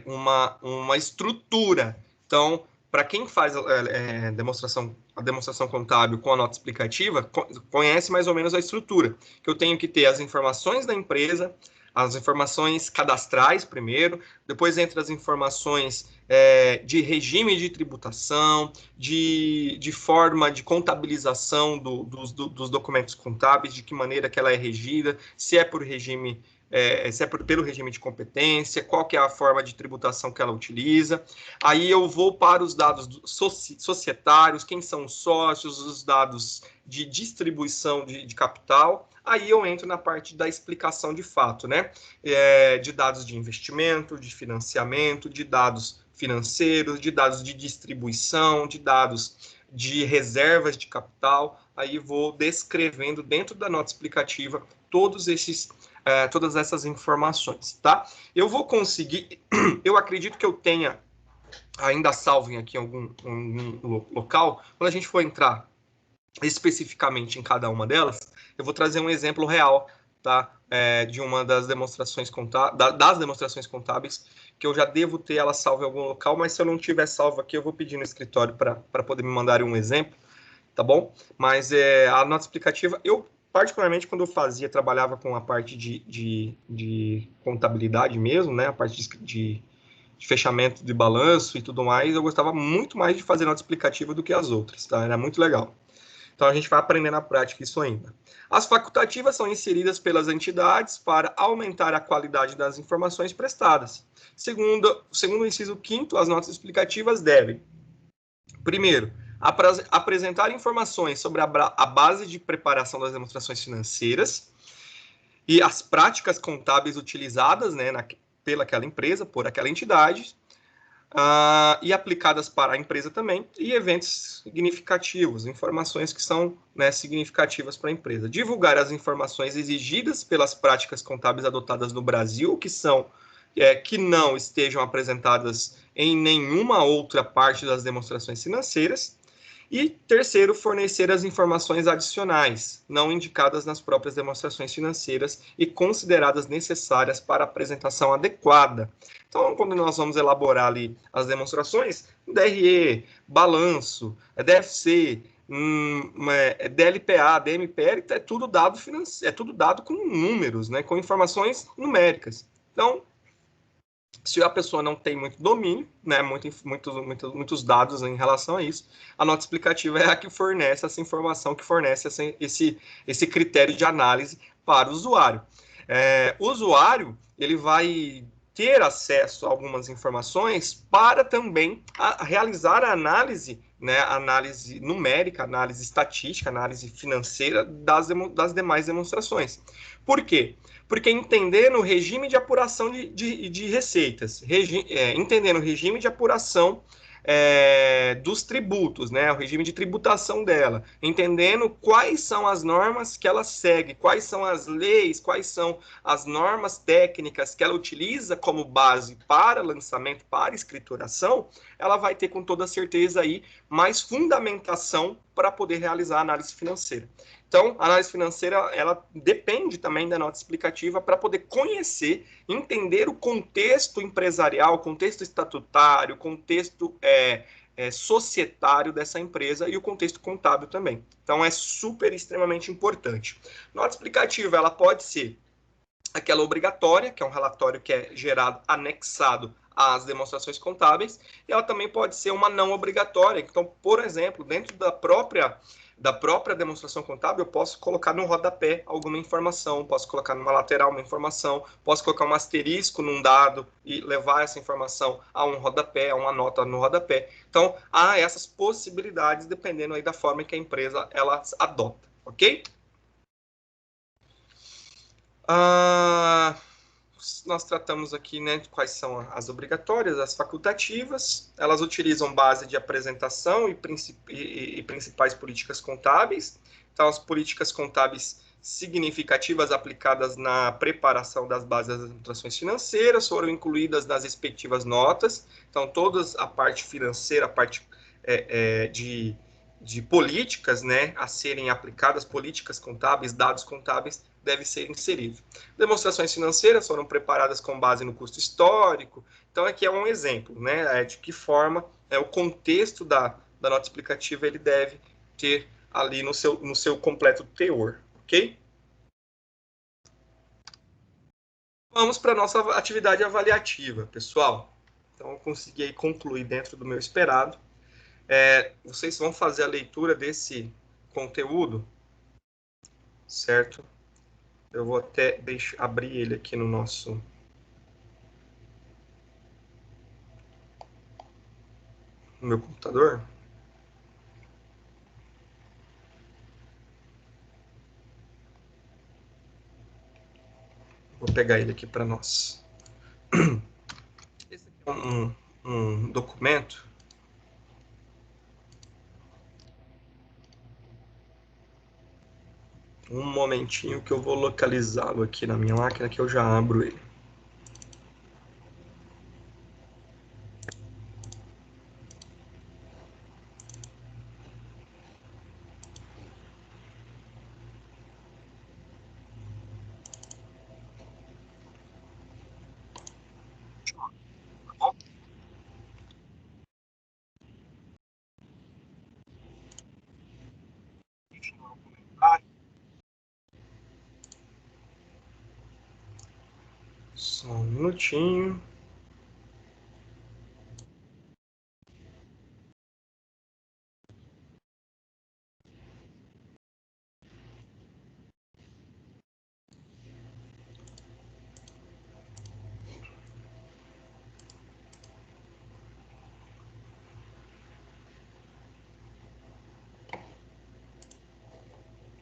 uma estrutura. Então, para quem faz a demonstração contábil com a nota explicativa, conhece mais ou menos a estrutura, que eu tenho que ter as informações da empresa, as informações cadastrais primeiro, depois entra as informações de regime de tributação, de forma de contabilização dos documentos contábeis, de que maneira que ela é regida, se é por regime pelo regime de competência, qual que é a forma de tributação que ela utiliza. Aí eu vou para os dados societários, quem são os sócios, os dados de distribuição de capital. Aí eu entro na parte da explicação de fato, né? De dados de investimento, de financiamento, de dados financeiros, de dados de distribuição, de dados de reservas de capital. Aí vou descrevendo dentro da nota explicativa todas essas informações, tá? Eu vou conseguir, eu acredito que eu tenha ainda salvo aqui em algum local, quando a gente for entrar especificamente em cada uma delas, eu vou trazer um exemplo real, tá? De uma das demonstrações contábeis, que eu já devo ter ela salva em algum local, mas se eu não tiver salvo aqui, eu vou pedir no escritório para poder me mandar um exemplo, tá bom? Mas a nota explicativa, eu particularmente quando eu trabalhava com a parte de contabilidade mesmo, né? A parte de fechamento de balanço e tudo mais, eu gostava muito mais de fazer nota explicativa do que as outras, tá? Era muito legal. Então, a gente vai aprender na prática isso ainda. As facultativas são inseridas pelas entidades para aumentar a qualidade das informações prestadas. Segundo o inciso 5º, as notas explicativas devem, primeiro, apresentar informações sobre a base de preparação das demonstrações financeiras e as práticas contábeis utilizadas, né, pelaquela empresa, por aquela entidade, e aplicadas para a empresa também, e eventos significativos, informações que são, né, significativas para a empresa. Divulgar as informações exigidas pelas práticas contábeis adotadas no Brasil, que não estejam apresentadas em nenhuma outra parte das demonstrações financeiras. E, terceiro, fornecer as informações adicionais, não indicadas nas próprias demonstrações financeiras e consideradas necessárias para a apresentação adequada. Então, quando nós vamos elaborar ali as demonstrações, DRE, balanço, DFC, DLPA, DMPL, é tudo dado financeiro, é tudo dado com números, né, com informações numéricas. Então, se a pessoa não tem muito domínio, né, muitos dados em relação a isso, a nota explicativa é a que fornece essa informação, que fornece esse critério de análise para o usuário. O usuário, ele vai ter acesso a algumas informações para também realizar a análise, né, análise numérica, análise estatística, análise financeira das demais demonstrações. Por quê? Porque entendendo o regime de apuração de receitas, entendendo o regime de apuração dos tributos, né, o regime de tributação dela, entendendo quais são as normas que ela segue, quais são as leis, quais são as normas técnicas que ela utiliza como base para lançamento, para escrituração, ela vai ter com toda certeza aí mais fundamentação para poder realizar a análise financeira. Então, a análise financeira, ela depende também da nota explicativa para poder conhecer, entender o contexto empresarial, o contexto estatutário, o contexto societário dessa empresa e o contexto contábil também. Então, é super, extremamente importante. Nota explicativa, ela pode ser aquela obrigatória, que é um relatório que é gerado, anexado às demonstrações contábeis, e ela também pode ser uma não obrigatória. Então, por exemplo, dentro da própria demonstração contábil, eu posso colocar no rodapé alguma informação, posso colocar numa lateral uma informação, posso colocar um asterisco num dado e levar essa informação a um rodapé, a uma nota no rodapé. Então, há essas possibilidades dependendo aí da forma que a empresa ela adota, ok? Nós tratamos aqui, né, de quais são as obrigatórias, as facultativas. Elas utilizam base de apresentação e principais políticas contábeis. Então, as políticas contábeis significativas aplicadas na preparação das bases das anotações financeiras foram incluídas nas respectivas notas. Então, toda a parte financeira, a parte de políticas, né, a serem aplicadas, políticas contábeis, dados contábeis, deve ser inserido. Demonstrações financeiras foram preparadas com base no custo histórico. Então, aqui é um exemplo, né, de que forma o contexto da nota explicativa ele deve ter ali no seu completo teor, ok? Vamos para a nossa atividade avaliativa, pessoal. Então, eu consegui concluir dentro do meu esperado. Vocês vão fazer a leitura desse conteúdo, certo? Eu vou até abrir ele aqui no nosso... no meu computador. Vou pegar ele aqui para nós. Esse aqui é um documento. Um momentinho que eu vou localizá-lo aqui na minha máquina, que eu já abro ele. Só um minutinho.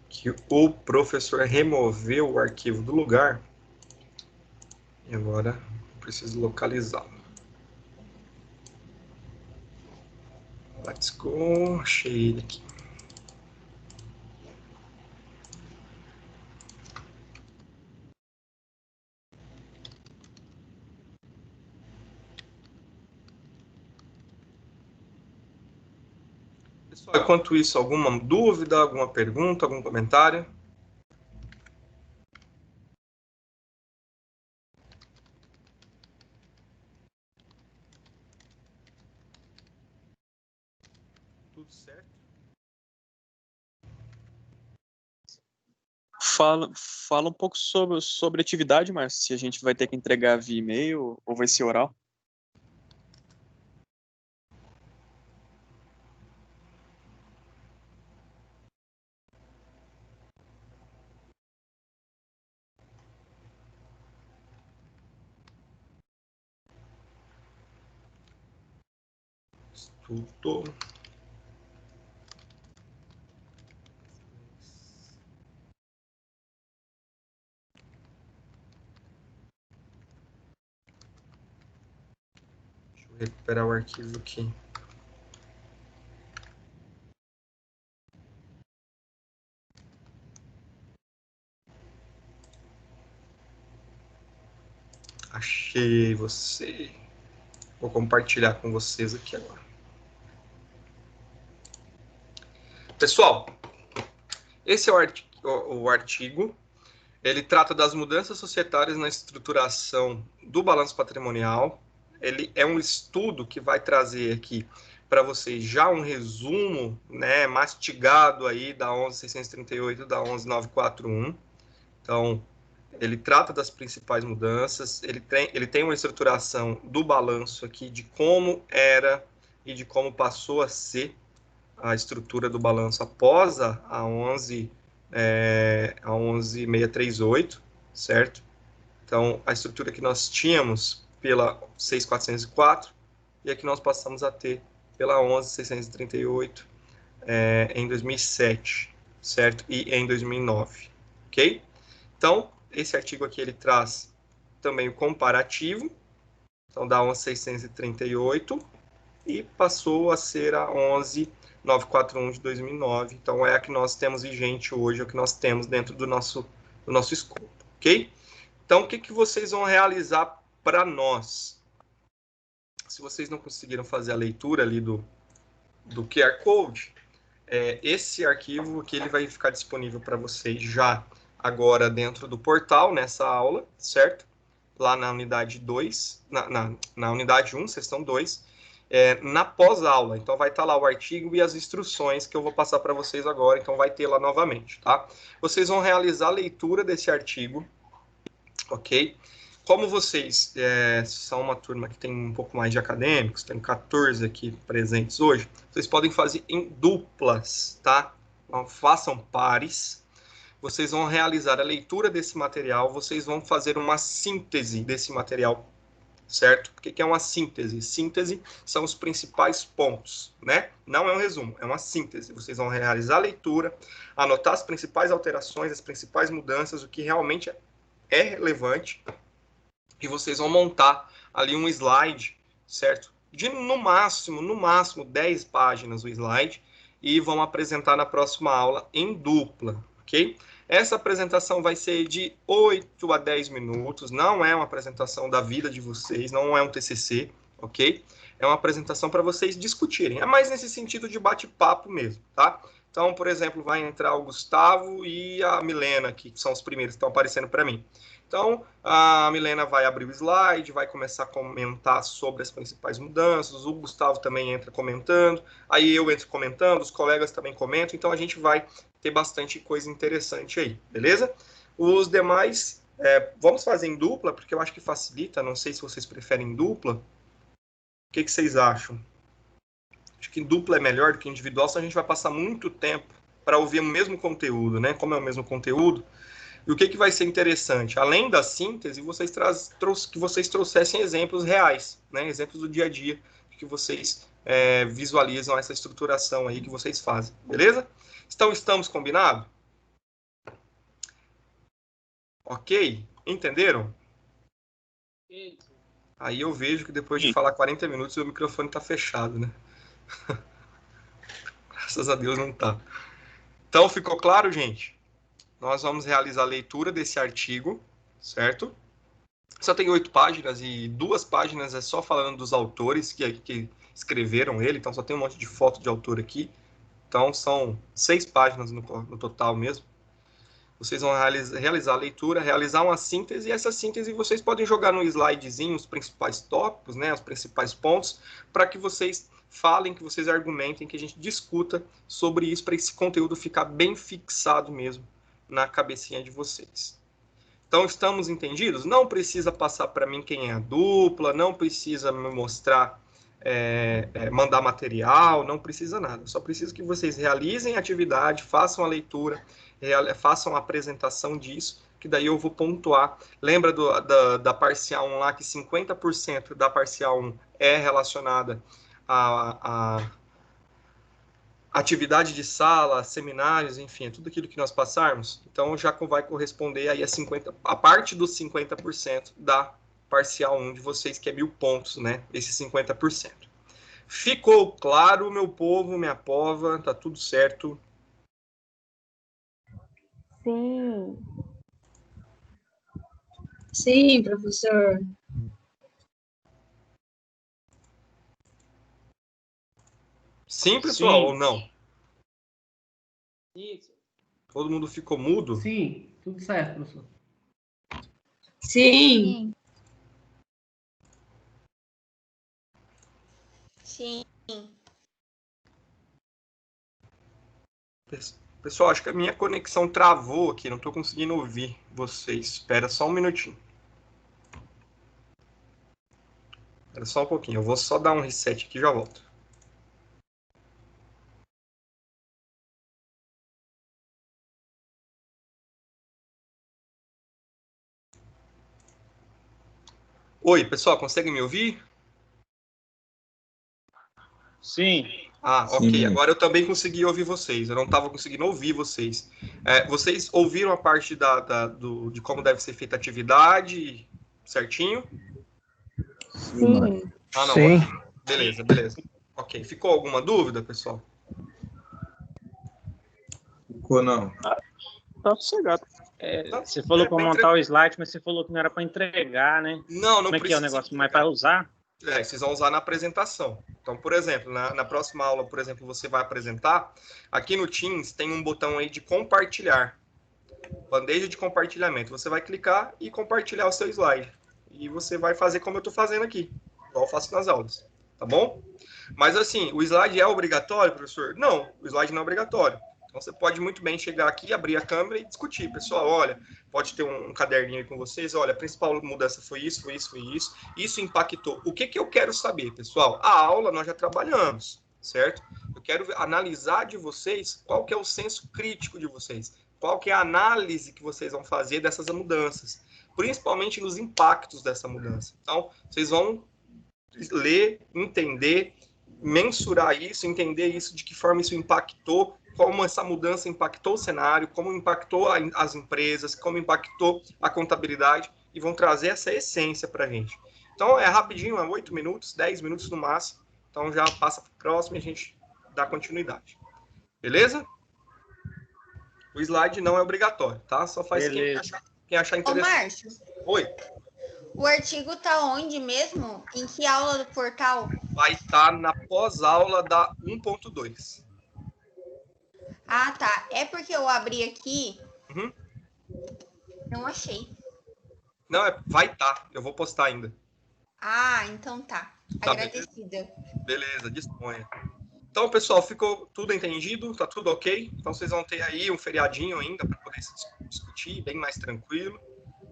Que o professor removeu o arquivo do lugar. E agora eu preciso localizá-lo. Let's go. Achei ele aqui. Pessoal, enquanto isso, alguma dúvida, alguma pergunta, algum comentário? Tudo certo? Fala um pouco sobre atividade, Márcio, se a gente vai ter que entregar via e-mail ou vai ser oral. Tudo. Deixa eu recuperar o arquivo aqui. Achei você. Vou compartilhar com vocês aqui agora. Pessoal, esse é o artigo. Ele trata das mudanças societárias na estruturação do balanço patrimonial. Ele é um estudo que vai trazer aqui para vocês já um resumo, né, mastigado aí da 11.638 e da 11.941. Então, ele trata das principais mudanças, ele tem uma estruturação do balanço aqui, de como era e de como passou a ser a estrutura do balanço após a 11.638, certo? Então, a estrutura que nós tínhamos pela 6.404 e a que nós passamos a ter pela 11.638 em 2007, certo? E em 2009, ok? Então, esse artigo aqui, ele traz também o comparativo, então, da 11.638 e passou a ser a 11.941 de 2009. Então, é a que nós temos vigente hoje, é o que nós temos dentro do nosso escopo, ok? Então, o que vocês vão realizar para nós? Se vocês não conseguiram fazer a leitura ali do QR Code, esse arquivo aqui ele vai ficar disponível para vocês já agora dentro do portal, nessa aula, certo? Lá na unidade 2, na unidade 1, sessão 2, na pós-aula. Então, vai estar lá o artigo e as instruções que eu vou passar para vocês agora. Então, vai ter lá novamente, tá? Vocês vão realizar a leitura desse artigo, ok? Como vocês são uma turma que tem um pouco mais de acadêmicos, tem 14 aqui presentes hoje, vocês podem fazer em duplas, tá? Então, façam pares. Vocês vão realizar a leitura desse material, vocês vão fazer uma síntese desse material, certo? O que é uma síntese? Síntese são os principais pontos, né? Não é um resumo, é uma síntese. Vocês vão realizar a leitura, anotar as principais alterações, as principais mudanças, o que realmente é relevante, e vocês vão montar ali um slide, certo? De no máximo 10 páginas o slide, e vão apresentar na próxima aula em dupla, ok? Essa apresentação vai ser de 8 a 10 minutos, não é uma apresentação da vida de vocês, não é um TCC, ok? É uma apresentação para vocês discutirem, é mais nesse sentido de bate-papo mesmo, tá? Então, por exemplo, vai entrar o Gustavo e a Milena, que são os primeiros que estão aparecendo para mim. Então, a Milena vai abrir o slide, vai começar a comentar sobre as principais mudanças, o Gustavo também entra comentando, aí eu entro comentando, os colegas também comentam, então a gente vai ter bastante coisa interessante aí, beleza? Os demais, vamos fazer em dupla, porque eu acho que facilita, não sei se vocês preferem dupla. O que vocês acham? Acho que dupla é melhor do que individual, senão a gente vai passar muito tempo para ouvir o mesmo conteúdo, né? Como é o mesmo conteúdo. E o que vai ser interessante? Além da síntese, que vocês trouxessem exemplos reais, né? Exemplos do dia a dia, que vocês visualizam essa estruturação aí que vocês fazem, beleza? Então, estamos combinados? Ok? Entenderam? Aí eu vejo que depois de falar 40 minutos, o microfone está fechado, né? Graças a Deus não está. Então, ficou claro, gente? Nós vamos realizar a leitura desse artigo, certo? Só tem 8 páginas e 2 páginas é só falando dos autores que escreveram ele, então só tem um monte de foto de autor aqui. Então, são 6 páginas no total mesmo. Vocês vão realizar a leitura, realizar uma síntese, e essa síntese vocês podem jogar no slidezinho os principais tópicos, né, os principais pontos, para que vocês falem, que vocês argumentem, que a gente discuta sobre isso, para esse conteúdo ficar bem fixado mesmo na cabecinha de vocês. Então, estamos entendidos? Não precisa passar para mim quem é a dupla, não precisa me mostrar, mandar material, não precisa nada. Só preciso que vocês realizem a atividade, façam a leitura, façam a apresentação disso, que daí eu vou pontuar. Lembra da parcial 1 lá, que 50% da parcial 1 é relacionada a atividade de sala, seminários, enfim, tudo aquilo que nós passarmos. Então, já vai corresponder aí a parte dos 50% da parcial 1 de vocês, que é 1.000 pontos, né? Esses 50%. Ficou claro, meu povo, minha pova? Tá tudo certo? Sim. Sim, professor. Sim, pessoal, Sim. ou não? Isso. Todo mundo ficou mudo? Sim, tudo certo, professor. Sim. Sim. Pessoal, acho que a minha conexão travou aqui, não estou conseguindo ouvir vocês. Espera só um minutinho. Espera só um pouquinho, eu vou só dar um reset aqui e já volto. Oi, pessoal, conseguem me ouvir? Sim. Ah, ok. Sim. Agora eu também consegui ouvir vocês. Eu não estava conseguindo ouvir vocês. Vocês ouviram a parte de como deve ser feita a atividade certinho? Sim. Ah, não. Sim. Ok. Beleza, beleza. Ok. Ficou alguma dúvida, pessoal? Ficou não. Tá sossegado. Você falou para montar o slide, mas você falou que não era para entregar, né? Não Como é que é o negócio? Mas para usar? Vocês vão usar na apresentação. Então, por exemplo, na próxima aula, por exemplo, você vai apresentar, aqui no Teams tem um botão aí de compartilhar. Bandeja de compartilhamento. Você vai clicar e compartilhar o seu slide. E você vai fazer como eu estou fazendo aqui, igual eu faço nas aulas. Tá bom? Mas assim, o slide é obrigatório, professor? Não, o slide não é obrigatório. Então, você pode muito bem chegar aqui, abrir a câmera e discutir. Pessoal, olha, pode ter um caderninho aí com vocês. Olha, a principal mudança foi isso, foi isso, foi isso. Isso impactou. O que eu quero saber, pessoal? A aula nós já trabalhamos, certo? Eu quero analisar de vocês qual que é o senso crítico de vocês. Qual que é a análise que vocês vão fazer dessas mudanças. Principalmente nos impactos dessa mudança. Então, vocês vão ler, entender, mensurar isso, entender isso, de que forma isso impactou, como essa mudança impactou o cenário, como impactou as empresas, como impactou a contabilidade, e vão trazer essa essência para a gente. Então, é rapidinho, é 8 minutos, 10 minutos no máximo. Então, já passa para o próximo e a gente dá continuidade. Beleza? O slide não é obrigatório, tá? Só faz quem achar interessante. Ô, Márcio. Oi. O artigo tá onde mesmo? Em que aula do portal? Vai estar na pós-aula da 1.2. Ah, tá. É porque eu abri aqui. Uhum. Não achei. Não, vai estar. Eu vou postar ainda. Ah, então tá. Tá, agradecida. Beleza, disponha. Então, pessoal, ficou tudo entendido? Tá tudo ok? Então, vocês vão ter aí um feriadinho ainda para poder se discutir, bem mais tranquilo.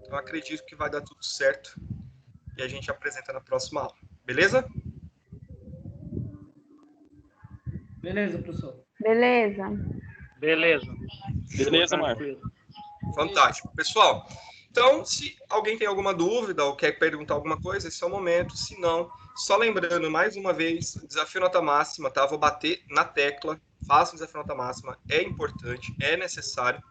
Então, acredito que vai dar tudo certo. E a gente apresenta na próxima aula. Beleza? Beleza, professor. Beleza. Beleza, Marcos. Fantástico. Pessoal, então, se alguém tem alguma dúvida ou quer perguntar alguma coisa, esse é o momento. Se não, só lembrando, mais uma vez, desafio nota máxima, tá? Vou bater na tecla. Faça o desafio nota máxima. É importante, é necessário.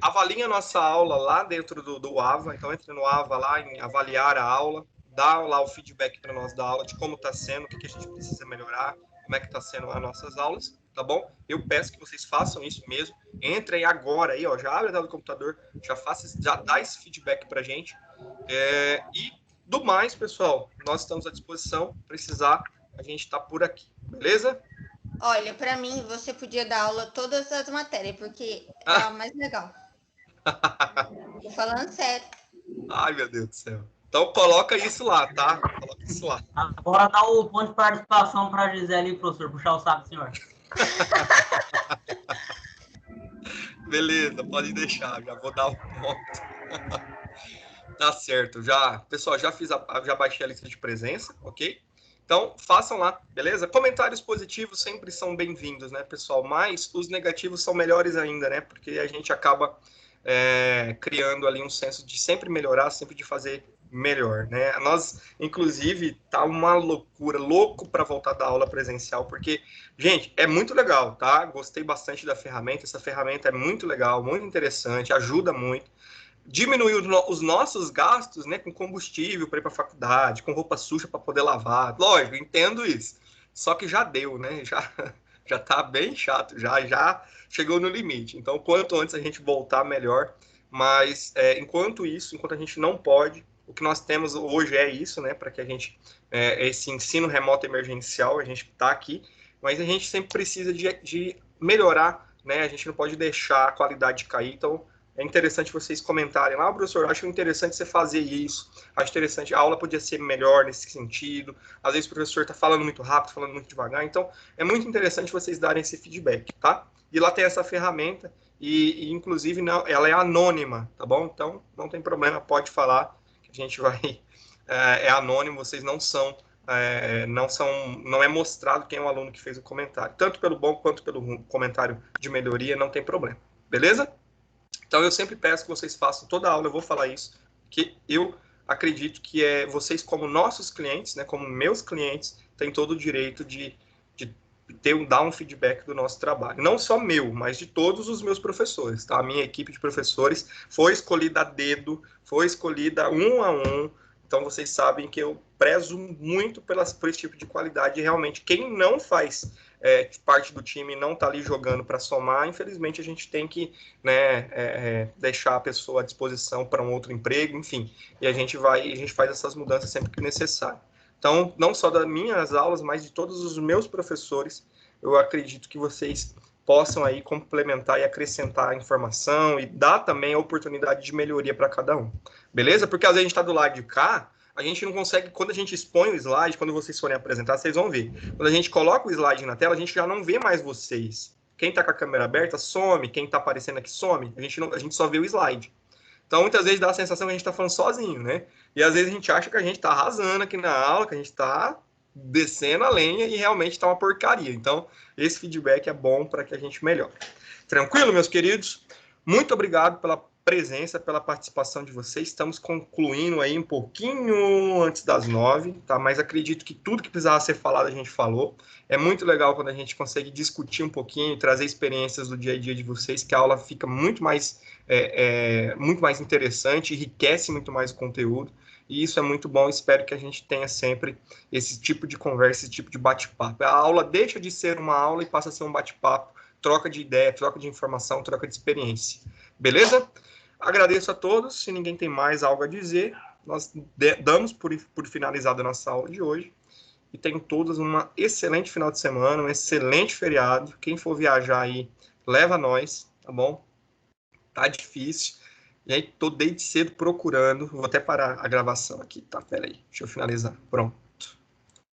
Avaliem a nossa aula lá dentro do AVA. Então, entre no AVA lá em avaliar a aula. Dá lá o feedback para nós da aula de como está sendo, o que a gente precisa melhorar, como é que está sendo as nossas aulas, tá bom? Eu peço que vocês façam isso mesmo. Entrem agora aí, ó, já abre a tela do computador, já dá esse feedback pra gente. E do mais, pessoal, nós estamos à disposição. Precisar, a gente está por aqui, beleza? Olha, para mim, você podia dar aula todas as matérias, porque é a mais legal. Tô falando sério. Ai, meu Deus do céu. Então, coloca isso lá, tá? Coloca isso lá. Agora dá o ponto de participação para a Gisele, professor. Puxar o saco, senhor. Beleza, pode deixar. Já vou dar o ponto. Tá certo. Pessoal, já baixei a lista de presença, ok? Então, façam lá, beleza? Comentários positivos sempre são bem-vindos, né, pessoal? Mas os negativos são melhores ainda, né? Porque a gente acaba criando ali um senso de sempre melhorar, sempre de fazer melhor, né? Nós, inclusive, tá uma loucura, louco para voltar da aula presencial, porque, gente, é muito legal, tá? Gostei bastante da ferramenta, essa ferramenta é muito legal, muito interessante, ajuda muito. Diminuiu os nossos gastos, né, com combustível para ir para a faculdade, com roupa suja para poder lavar. Lógico, entendo isso. Só que já deu, né? Já tá bem chato, já chegou no limite. Então, quanto antes a gente voltar, melhor. Mas, enquanto a gente não pode, o que nós temos hoje é isso, né? Para que a gente, esse ensino remoto emergencial, a gente está aqui, mas a gente sempre precisa de melhorar, né? A gente não pode deixar a qualidade cair. Então, é interessante vocês comentarem lá, professor, acho interessante você fazer isso, acho interessante, a aula podia ser melhor nesse sentido, às vezes o professor está falando muito rápido, falando muito devagar, então é muito interessante vocês darem esse feedback, tá? e lá tem essa ferramenta, e inclusive não, ela é anônima, tá bom? Então, não tem problema, pode falar, que a gente vai... É anônimo, vocês não são... não é mostrado quem é o aluno que fez o comentário. Tanto pelo bom quanto pelo comentário de melhoria, não tem problema. Beleza? Então, eu sempre peço que vocês façam toda a aula, eu vou falar isso, que eu acredito que vocês, como nossos clientes, né, como meus clientes, têm todo o direito de dar um feedback do nosso trabalho. Não só meu, mas de todos os meus professores. Tá? A minha equipe de professores foi escolhida a dedo, foi escolhida um a um. Então, vocês sabem que eu prezo muito por esse tipo de qualidade. E, realmente, quem não faz parte do time e não está ali jogando para somar, infelizmente, a gente tem que, né, deixar a pessoa à disposição para um outro emprego, enfim. E a gente faz essas mudanças sempre que necessário. Então, não só das minhas aulas, mas de todos os meus professores, eu acredito que vocês possam aí complementar e acrescentar informação e dar também a oportunidade de melhoria para cada um. Beleza? Porque às vezes a gente está do lado de cá, a gente não consegue, quando a gente expõe o slide, quando vocês forem apresentar, vocês vão ver. Quando a gente coloca o slide na tela, a gente já não vê mais vocês. Quem está com a câmera aberta, some. Quem está aparecendo aqui, some. A gente só vê o slide. Então, muitas vezes dá a sensação que a gente está falando sozinho, né? E às vezes a gente acha que a gente está arrasando aqui na aula, que a gente está descendo a lenha e realmente está uma porcaria. Então, esse feedback é bom para que a gente melhore. Tranquilo, meus queridos? Muito obrigado pela presença, pela participação de vocês. Estamos concluindo aí um pouquinho antes das 9, tá? Mas acredito que tudo que precisava ser falado a gente falou. É muito legal quando a gente consegue discutir um pouquinho, trazer experiências do dia a dia de vocês, que a aula fica muito mais interessante, enriquece muito mais o conteúdo. E isso é muito bom. Espero que a gente tenha sempre esse tipo de conversa, esse tipo de bate-papo. A aula deixa de ser uma aula e passa a ser um bate-papo, troca de ideia, troca de informação, troca de experiência. Beleza? Agradeço a todos. Se ninguém tem mais algo a dizer, nós damos por finalizada a nossa aula de hoje. E tenham todos uma excelente final de semana, um excelente feriado. Quem for viajar aí, leva nós, tá bom? Tá difícil. E aí, tô desde cedo procurando. Vou até parar a gravação aqui, tá? Pera aí, deixa eu finalizar. Pronto.